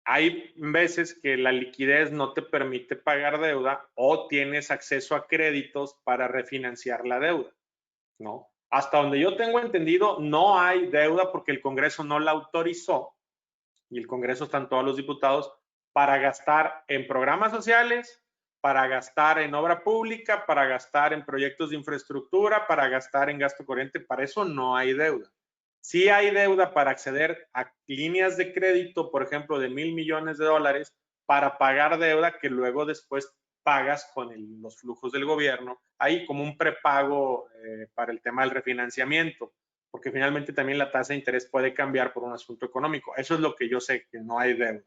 Hay veces que la liquidez no te permite pagar deuda o tienes acceso a créditos para refinanciar la deuda, ¿no? Hasta donde yo tengo entendido, no hay deuda porque el Congreso no la autorizó y el Congreso están todos los diputados para gastar en programas sociales, para gastar en obra pública, para gastar en proyectos de infraestructura, para gastar en gasto corriente. Para eso no hay deuda. Sí hay deuda para acceder a líneas de crédito, por ejemplo, de $1,000 millones para pagar deuda que luego después pagas con los flujos del gobierno. Hay como un prepago para el tema del refinanciamiento, porque finalmente también la tasa de interés puede cambiar por un asunto económico. Eso es lo que yo sé, que no hay deuda.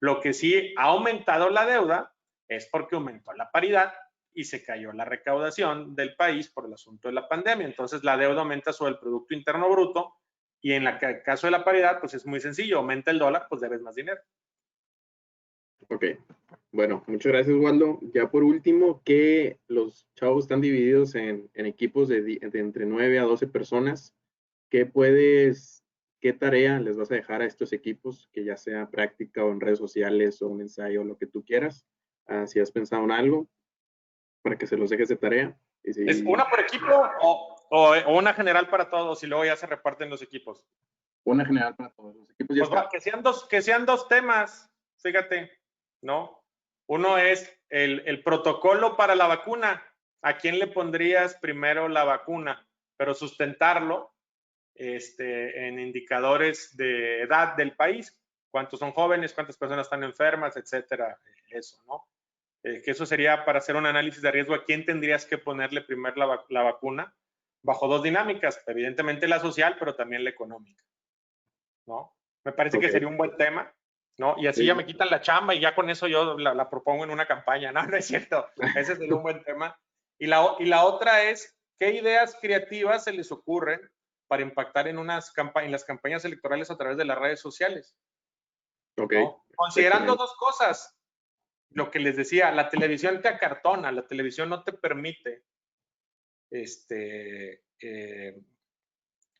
Lo que sí ha aumentado la deuda es porque aumentó la paridad y se cayó la recaudación del país por el asunto de la pandemia. Entonces la deuda aumenta sobre el Producto Interno Bruto y en el caso de la paridad, pues es muy sencillo, aumenta el dólar, pues debes más dinero. Ok, bueno, muchas gracias, Waldo. Ya por último, que los chavos están divididos en equipos de entre 9 a 12 personas. ¿Qué tarea les vas a dejar a estos equipos, que ya sea práctica o en redes sociales o un ensayo, lo que tú quieras? Si has pensado en algo, para que se los dejes de tarea. Y si... ¿Es una por equipo o una general para todos y luego ya se reparten los equipos? Una general para todos los equipos. Ya pues está. que sean dos temas, fíjate, ¿no? Uno es el protocolo para la vacuna. ¿A quién le pondrías primero la vacuna? Pero sustentarlo en indicadores de edad del país. ¿Cuántos son jóvenes? ¿Cuántas personas están enfermas? Etcétera. Eso, ¿no? Que eso sería para hacer un análisis de riesgo. ¿A quién tendrías que ponerle primero la vacuna? Bajo dos dinámicas. Evidentemente la social, pero también la económica, ¿no? Me parece que sería un buen tema, ¿no? Y así ya me quitan la chamba y ya con eso yo la propongo en una campaña. No, no es cierto. Ese sería un buen tema. Y la otra es, ¿qué ideas creativas se les ocurren para impactar en las campañas electorales a través de las redes sociales? Ok. ¿No? Considerando dos cosas. Lo que les decía, la televisión te acartona, la televisión no te permite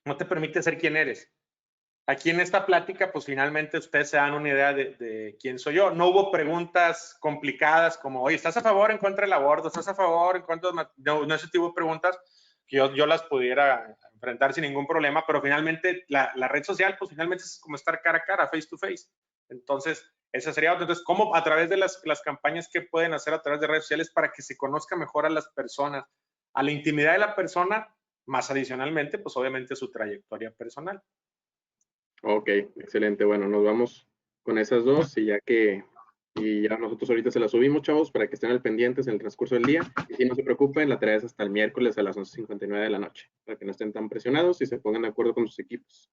no te permite ser quien eres. Aquí en esta plática, pues finalmente ustedes se dan una idea de quién soy yo. No hubo preguntas complicadas como, oye, ¿estás a favor o en contra del aborto? ¿Estás a favor en contra de...? No ese tipo de preguntas que yo las pudiera enfrentar sin ningún problema, pero finalmente la red social, pues finalmente es como estar cara a cara, face to face. Entonces, esa sería otra. Entonces, ¿cómo a través de las campañas que pueden hacer a través de redes sociales para que se conozca mejor a las personas, a la intimidad de la persona, más adicionalmente, pues obviamente su trayectoria personal? Ok, excelente. Bueno, nos vamos con esas dos y ya nosotros ahorita se las subimos, chavos, para que estén al pendientes en el transcurso del día. Y si no se preocupen, la tarea es hasta el miércoles a las 11:59 de la noche, para que no estén tan presionados y se pongan de acuerdo con sus equipos.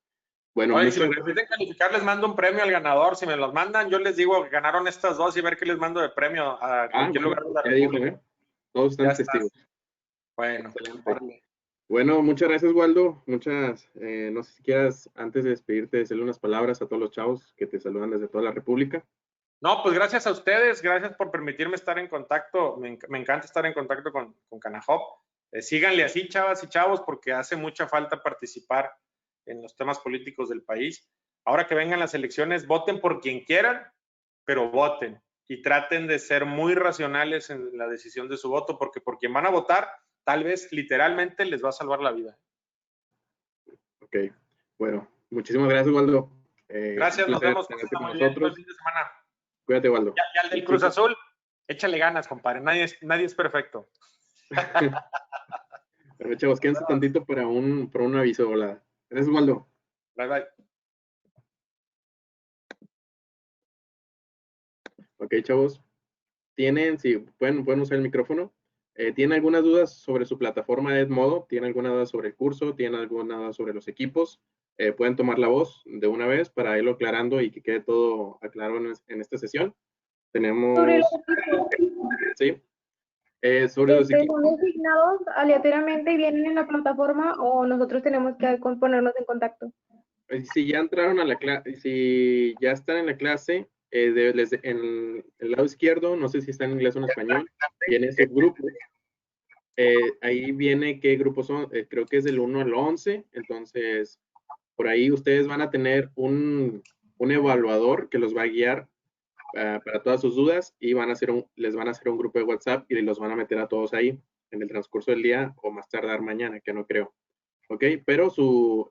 Bueno, oye, si me permiten calificar, les mando un premio al ganador. Si me los mandan, yo les digo que ganaron estas dos y ver qué les mando de premio a cualquier lugar de la República. Dijo, todos están testigos. Bueno, bueno, muchas gracias, Waldo. No sé si quieras, antes de despedirte, decirle unas palabras a todos los chavos que te saludan desde toda la República. No, pues gracias a ustedes, gracias por permitirme estar en contacto. Me encanta estar en contacto con Canajop. Síganle así, chavas y chavos, porque hace mucha falta participar en los temas políticos del país. Ahora que vengan las elecciones, voten por quien quieran, pero voten y traten de ser muy racionales en la decisión de su voto, porque por quien van a votar, tal vez literalmente les va a salvar la vida. Ok, bueno, muchísimas gracias, Waldo. Gracias, nos vemos. Muy bien, buen fin de semana. Cuídate, Waldo. Y al del Cruz Azul, échale ganas, compadre. Nadie es perfecto. Bueno, chavos, quédense tantito para un aviso de volada. Gracias, Waldo. Bye, bye. Ok, chavos. Pueden usar el micrófono. ¿Tienen algunas dudas sobre su plataforma de Edmodo? ¿Tienen alguna duda sobre el curso? ¿Tienen alguna duda sobre los equipos? Pueden tomar la voz de una vez para irlo aclarando y que quede todo aclarado en esta sesión. Tenemos... Sobre los equipos. Sí. Sobre los equipos. ¿Son designados aleatoriamente y vienen en la plataforma o nosotros tenemos que ponernos en contacto? Si ya entraron a la clase, si ya están en la clase, en el lado izquierdo, no sé si está en inglés o en español, viene subgrupos. Ahí viene qué grupos son, creo que es del 1 al 11, entonces por ahí ustedes van a tener un evaluador que los va a guiar para todas sus dudas y les van a hacer un grupo de WhatsApp y los van a meter a todos ahí en el transcurso del día o más tardar mañana, que no creo. ¿Ok? Pero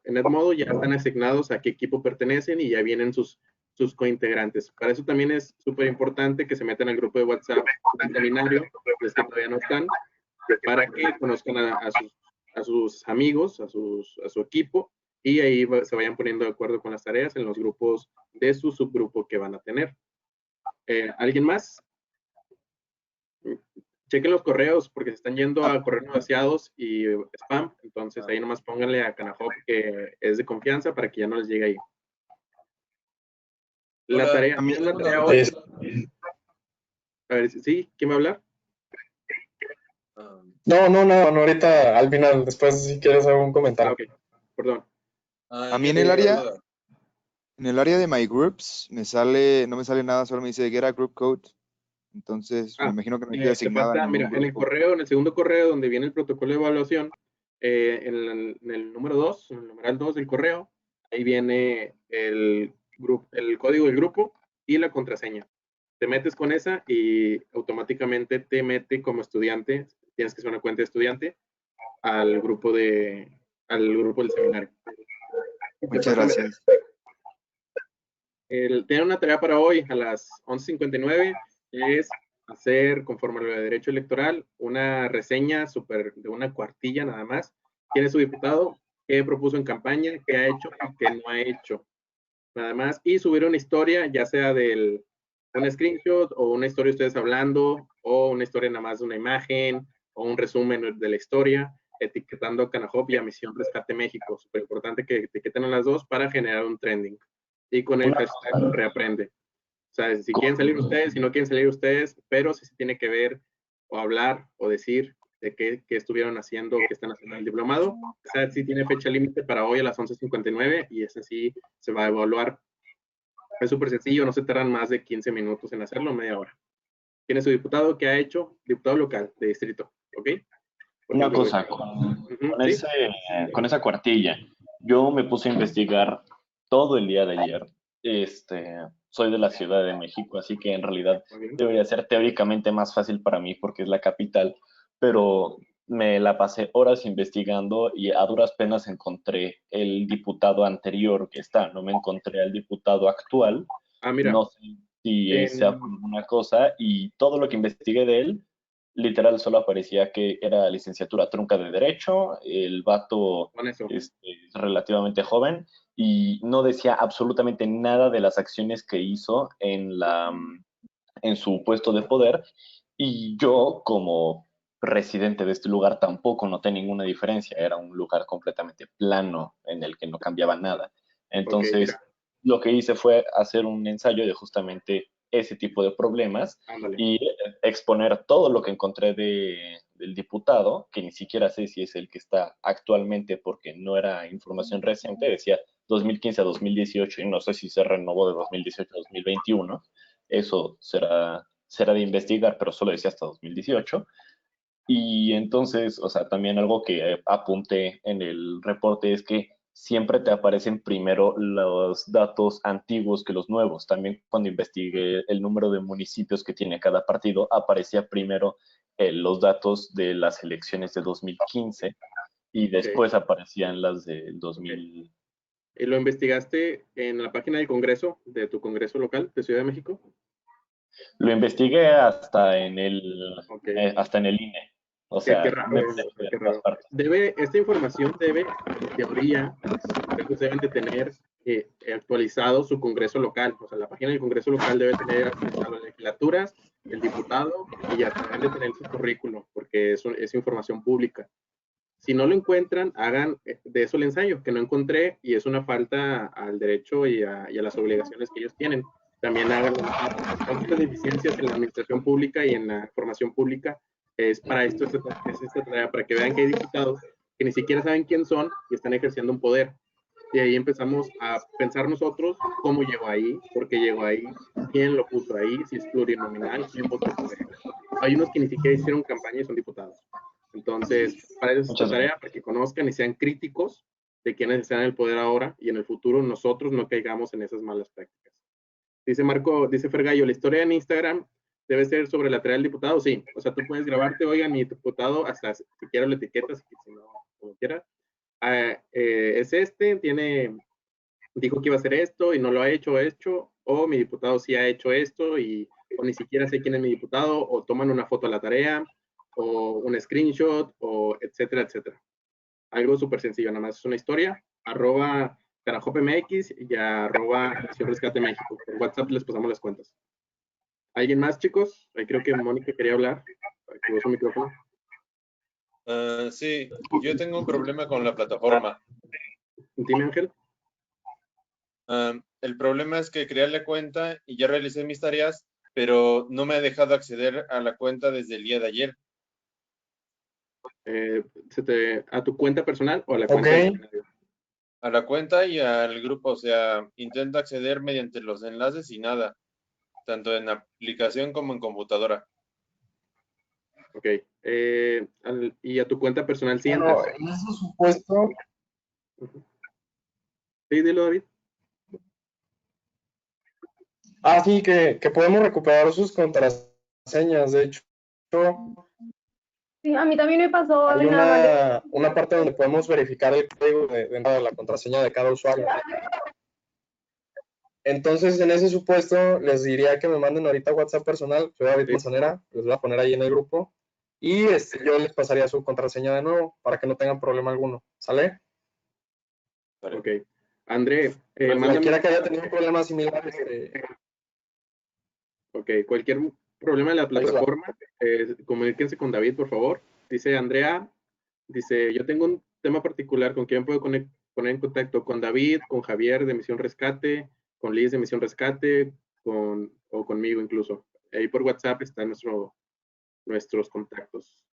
en Edmodo ya están asignados a qué equipo pertenecen y ya vienen sus cointegrantes. Para eso también es súper importante que se metan al grupo de WhatsApp del seminario, los que todavía no están, para que conozcan a sus amigos, a su equipo, y ahí se vayan poniendo de acuerdo con las tareas en los grupos de su subgrupo que van a tener. ¿Alguien más? Chequen los correos porque se están yendo a correos no deseados y spam, entonces ahí nomás pónganle a Canahop que es de confianza para que ya no les llegue ahí. La tarea hoy. A ver, ¿sí? ¿Quién va a hablar? No, ahorita al final, después si quieres hago un comentario. Ok, perdón. A mí en el área de My Groups no me sale nada, solo me dice Get a Group Code. Entonces, me imagino que no queda asignada. Mira, en el correo, en el segundo correo donde viene el protocolo de evaluación, en el número 2, en el numeral 2 del correo, ahí viene el código del grupo y la contraseña. Te metes con esa y automáticamente te mete como estudiante, tienes que hacer una cuenta de estudiante, al grupo del seminario. Muchas gracias. Tiene una tarea para hoy a las 11:59, es hacer, conforme a lo de derecho electoral, una reseña de una cuartilla nada más. ¿Quién es su diputado? ¿Qué propuso en campaña? ¿Qué ha hecho y qué no ha hecho? Nada más. Y subir una historia, ya sea un screenshot o una historia de ustedes hablando, o una historia nada más de una imagen, o un resumen de la historia, etiquetando a Canahop y a Misión Rescate México. Súper importante que etiqueten a las dos para generar un trending. Y con el hashtag reaprende. O sea, si quieren salir ustedes, si no quieren salir ustedes, pero si se tiene que ver o hablar o decir de qué estuvieron haciendo, qué están haciendo en el diplomado. O sea, sí tiene fecha límite para hoy a las 11:59 y ese sí se va a evaluar. Es súper sencillo, no se tardan más de 15 minutos en hacerlo, media hora. Tiene su diputado que ha hecho, diputado local de distrito, ¿ok? Una cosa, con esa cuartilla, yo me puse a investigar todo el día de ayer. Soy de la Ciudad de México, así que en realidad debería ser teóricamente más fácil para mí porque es la capital, pero me la pasé horas investigando y a duras penas encontré el diputado anterior que está, no me encontré al diputado actual. Mira. No sé si sea una cosa, y todo lo que investigué de él, literal solo aparecía que era licenciatura trunca de Derecho, el vato es relativamente joven, y no decía absolutamente nada de las acciones que hizo en su puesto de poder, y yo como residente de este lugar tampoco noté ninguna diferencia, era un lugar completamente plano en el que no cambiaba nada. Entonces, lo que hice fue hacer un ensayo de justamente ese tipo de problemas y exponer todo lo que encontré del diputado, que ni siquiera sé si es el que está actualmente porque no era información reciente, decía 2015 a 2018 y no sé si se renovó de 2018 a 2021, eso será de investigar, pero solo decía hasta 2018. Y entonces, o sea, también algo que apunté en el reporte es que siempre te aparecen primero los datos antiguos que los nuevos. También cuando investigué el número de municipios que tiene cada partido, aparecía primero los datos de las elecciones de 2015 y después aparecían las del 2000. ¿Y lo investigaste en la página del Congreso, de tu Congreso local de Ciudad de México? Lo investigué hasta en el INE. O sea, qué raro. Esta información debe, en teoría, deben de tener actualizado su Congreso local. O sea, la página del Congreso local debe tener a las legislaturas, el diputado y ya deben de tener su currículum, porque es información pública. Si no lo encuentran, hagan de eso el ensayo, que no encontré, y es una falta al derecho y a las obligaciones que ellos tienen. También hagan las deficiencias en la administración pública y en la información pública. Es para esto, es esta tarea, para que vean que hay diputados que ni siquiera saben quién son y están ejerciendo un poder. Y ahí empezamos a pensar nosotros cómo llegó ahí, por qué llegó ahí, quién lo puso ahí, si es plurinominal, quién votó por él. Hay unos que ni siquiera hicieron campaña y son diputados. Entonces, para eso es esta tarea, para que conozcan y sean críticos de quienes están en el poder ahora y en el futuro nosotros no caigamos en esas malas prácticas. Dice Marco, dice Fergallo, la historia en Instagram debe ser sobre la tarea del diputado. Sí, o sea, tú puedes grabarte, oigan, mi diputado, hasta si quiero la etiqueta, si no, como quiera. Es dijo que iba a hacer esto y no lo ha hecho, o mi diputado sí ha hecho esto o ni siquiera sé quién es mi diputado, o toman una foto a la tarea, o un screenshot, o etcétera, etcétera. Algo súper sencillo, nada más es una historia, @carajopmx y @Nación Rescate México. Por WhatsApp les pasamos las cuentas. ¿Alguien más, chicos? Ahí creo que Mónica quería hablar. Activó su micrófono. Sí, yo tengo un problema con la plataforma. Dime, Ángel. El problema es que creé la cuenta y ya realicé mis tareas, pero no me ha dejado acceder a la cuenta desde el día de ayer. ¿A tu cuenta personal o a la cuenta del seminario? A la cuenta y al grupo, o sea, intento acceder mediante los enlaces y nada, tanto en aplicación como en computadora. Ok. ¿Y a tu cuenta personal sí Bueno, entras? en ese supuesto, Sí, dilo, David. sí, que podemos recuperar sus contraseñas. De hecho, Sí, a mí también me pasó hay en la una parte donde podemos verificar el código de la contraseña de cada usuario. Entonces, en ese supuesto, les diría que me manden ahorita WhatsApp personal, soy David Manzanera, les voy a poner ahí en el grupo, y yo les pasaría su contraseña de nuevo para que no tengan problema alguno, ¿sale? Ok. André, cualquiera que haya tenido un problema similar, Ok, cualquier problema de la plataforma, comuníquense con David, por favor. Dice Andrea, yo tengo un tema particular, ¿con quién puedo poner en contacto? Con David, con Javier de Misión Rescate, con Liz de Misión Rescate, o conmigo incluso. Ahí por WhatsApp están nuestros contactos.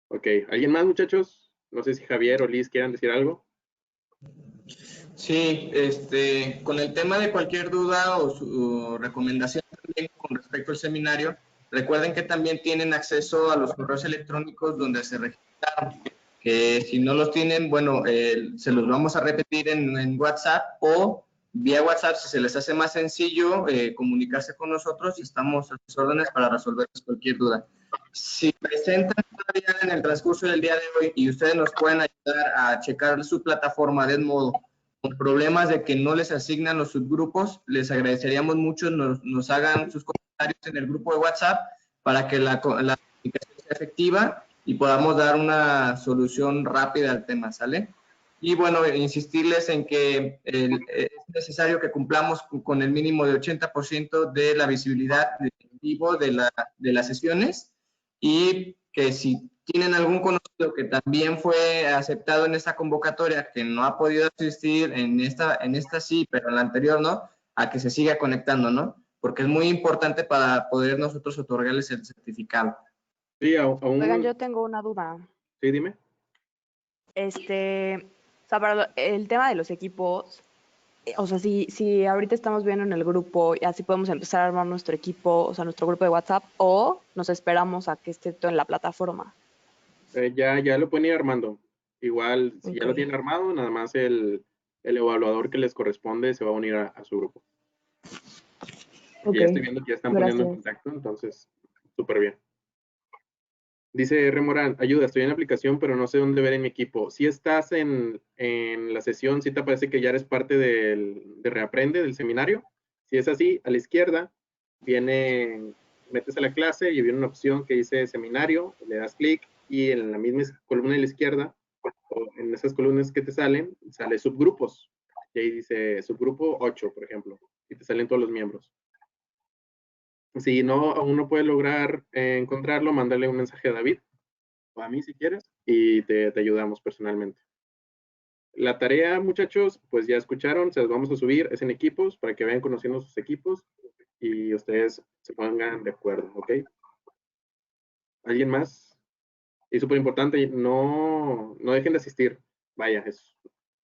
Ok, ¿alguien más, muchachos? No sé si Javier o Liz quieran decir algo. Sí, con el tema de cualquier duda o su recomendación también con respecto al seminario, recuerden que también tienen acceso a los correos electrónicos donde se registraron, que si no los tienen, bueno, se los vamos a repetir en WhatsApp o vía WhatsApp, si se les hace más sencillo comunicarse con nosotros y estamos a sus órdenes para resolver cualquier duda. Si presentan todavía en el transcurso del día de hoy y ustedes nos pueden ayudar a checar su plataforma de modo con problemas de que no les asignan los subgrupos, les agradeceríamos mucho nos hagan sus comentarios en el grupo de WhatsApp para que la comunicación sea efectiva y podamos dar una solución rápida al tema, ¿sale? Y bueno, insistirles en que es necesario que cumplamos con el mínimo de 80% de la visibilidad en vivo de las sesiones y que si tienen algún conocido que también fue aceptado en esta convocatoria, que no ha podido asistir en esta sí, pero en la anterior no, a que se siga conectando, ¿no? Porque es muy importante para poder nosotros otorgarles el certificado. Sí, Oigan, yo tengo una duda. Sí, dime. O sea, para el tema de los equipos, o sea, si ahorita estamos viendo en el grupo y así podemos empezar a armar nuestro equipo, o sea, nuestro grupo de WhatsApp, o nos esperamos a que esté todo en la plataforma. Ya lo pueden ir armando. Igual, si ya lo tienen armado, nada más el evaluador que les corresponde se va a unir a su grupo. Ya estoy viendo que ya están poniendo en contacto, entonces, súper bien. Dice R. Morán, ayuda, estoy en la aplicación, pero no sé dónde ver en mi equipo. Si estás en la sesión, si te parece que ya eres parte de Reaprende, del seminario. Si es así, a la izquierda, metes a la clase y viene una opción que dice seminario, le das clic y en la misma columna de la izquierda, o en esas columnas que te salen, sale subgrupos. Y ahí dice subgrupo 8, por ejemplo, y te salen todos los miembros. Si aún no puedes lograr encontrarlo, mándale un mensaje a David o a mí si quieres y te ayudamos personalmente. La tarea, muchachos, pues ya escucharon, se las vamos a subir, es en equipos para que vayan conociendo sus equipos y ustedes se pongan de acuerdo, ¿ok? ¿Alguien más? Y súper importante, no dejen de asistir. Vaya,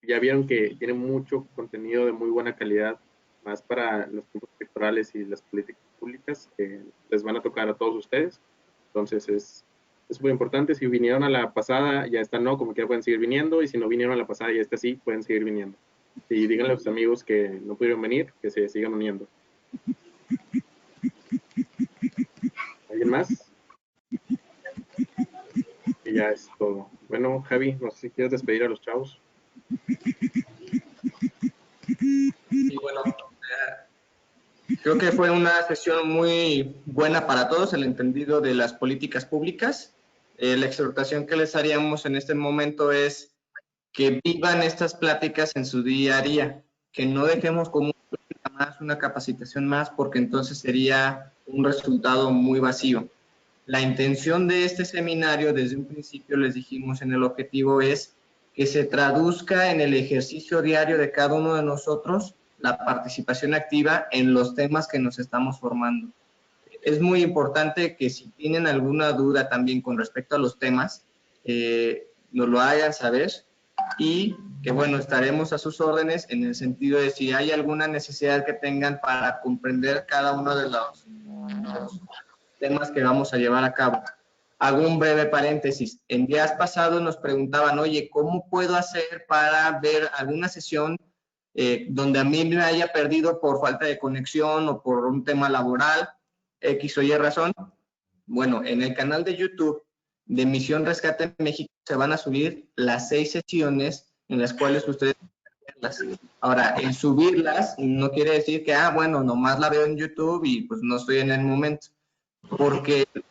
ya vieron que tiene mucho contenido de muy buena calidad, más para los tiempos electorales y las políticas públicas que les van a tocar a todos ustedes. Entonces es muy importante. Si vinieron a la pasada, ya está no, como que ya pueden seguir viniendo, y si no vinieron a la pasada, ya está sí, pueden seguir viniendo. Y díganle a sus amigos que no pudieron venir, que se sigan uniendo. ¿Alguien más? Y ya es todo. Bueno, Javi, no sé si quieres despedir a los chavos. Y bueno, creo que fue una sesión muy buena para todos, el entendido de las políticas públicas. La exhortación que les haríamos en este momento es que vivan estas pláticas en su día a día, que no dejemos como una capacitación más, porque entonces sería un resultado muy vacío. La intención de este seminario, desde un principio les dijimos en el objetivo, es que se traduzca en el ejercicio diario de cada uno de nosotros la participación activa en los temas que nos estamos formando. Es muy importante que si tienen alguna duda también con respecto a los temas, nos lo hagan saber, y que bueno, estaremos a sus órdenes en el sentido de si hay alguna necesidad que tengan para comprender cada uno de los temas que vamos a llevar a cabo. Hago un breve paréntesis. En días pasados nos preguntaban, oye, ¿cómo puedo hacer para ver alguna sesión donde a mí me haya perdido por falta de conexión o por un tema laboral, X o Y razón? Bueno, en el canal de YouTube de Misión Rescate México se van a subir las 6 sesiones en las cuales ustedes pueden verlas. Ahora, el subirlas no quiere decir que, bueno, nomás la veo en YouTube y pues no estoy en el momento. Porque lo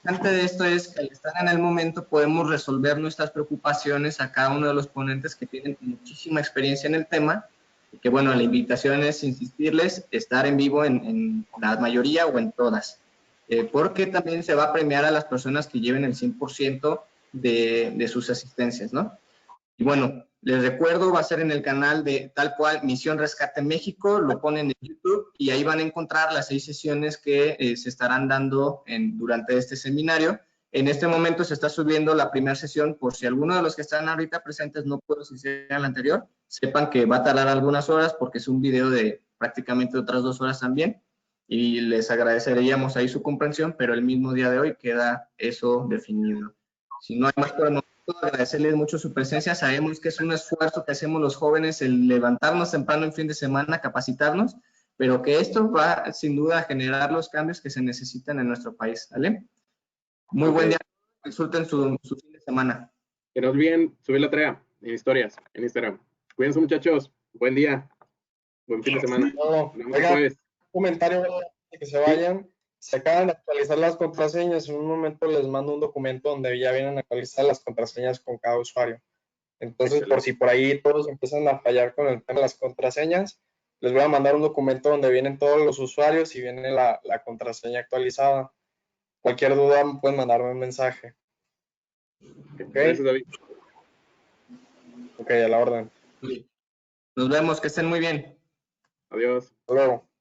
importante de esto es que al estar en el momento podemos resolver nuestras preocupaciones a cada uno de los ponentes que tienen muchísima experiencia en el tema, y que bueno, la invitación es insistirles, estar en vivo en la mayoría o en todas, porque también se va a premiar a las personas que lleven el 100% de sus asistencias, ¿no? Y bueno, les recuerdo, va a ser en el canal de tal cual Misión Rescate México, lo ponen en YouTube y ahí van a encontrar las 6 sesiones que se estarán dando durante este seminario. En este momento se está subiendo la primera sesión, por si alguno de los que están ahorita presentes no pudo asistir a la anterior, sepan que va a tardar algunas horas porque es un video de prácticamente otras 2 horas también, y les agradeceríamos ahí su comprensión, pero el mismo día de hoy queda eso definido. Si no hay más por el momento, agradecerles mucho su presencia. Sabemos que es un esfuerzo que hacemos los jóvenes el levantarnos temprano en fin de semana, capacitarnos, pero que esto va sin duda a generar los cambios que se necesitan en nuestro país, ¿vale? Muy buen día, disfruten su fin de semana. Que no olviden subir la tarea en historias, en Instagram. Cuídense, muchachos, buen día, buen fin de semana. Un comentario de que se vayan. Se acaban de actualizar las contraseñas. En un momento les mando un documento donde ya vienen actualizadas las contraseñas con cada usuario. Entonces, excelente. Por si por ahí todos empiezan a fallar con el tema de las contraseñas, les voy a mandar un documento donde vienen todos los usuarios y viene la contraseña actualizada. Cualquier duda pueden mandarme un mensaje. Okay. Gracias, David. Ok, a la orden. Nos vemos, que estén muy bien. Adiós. Hasta luego.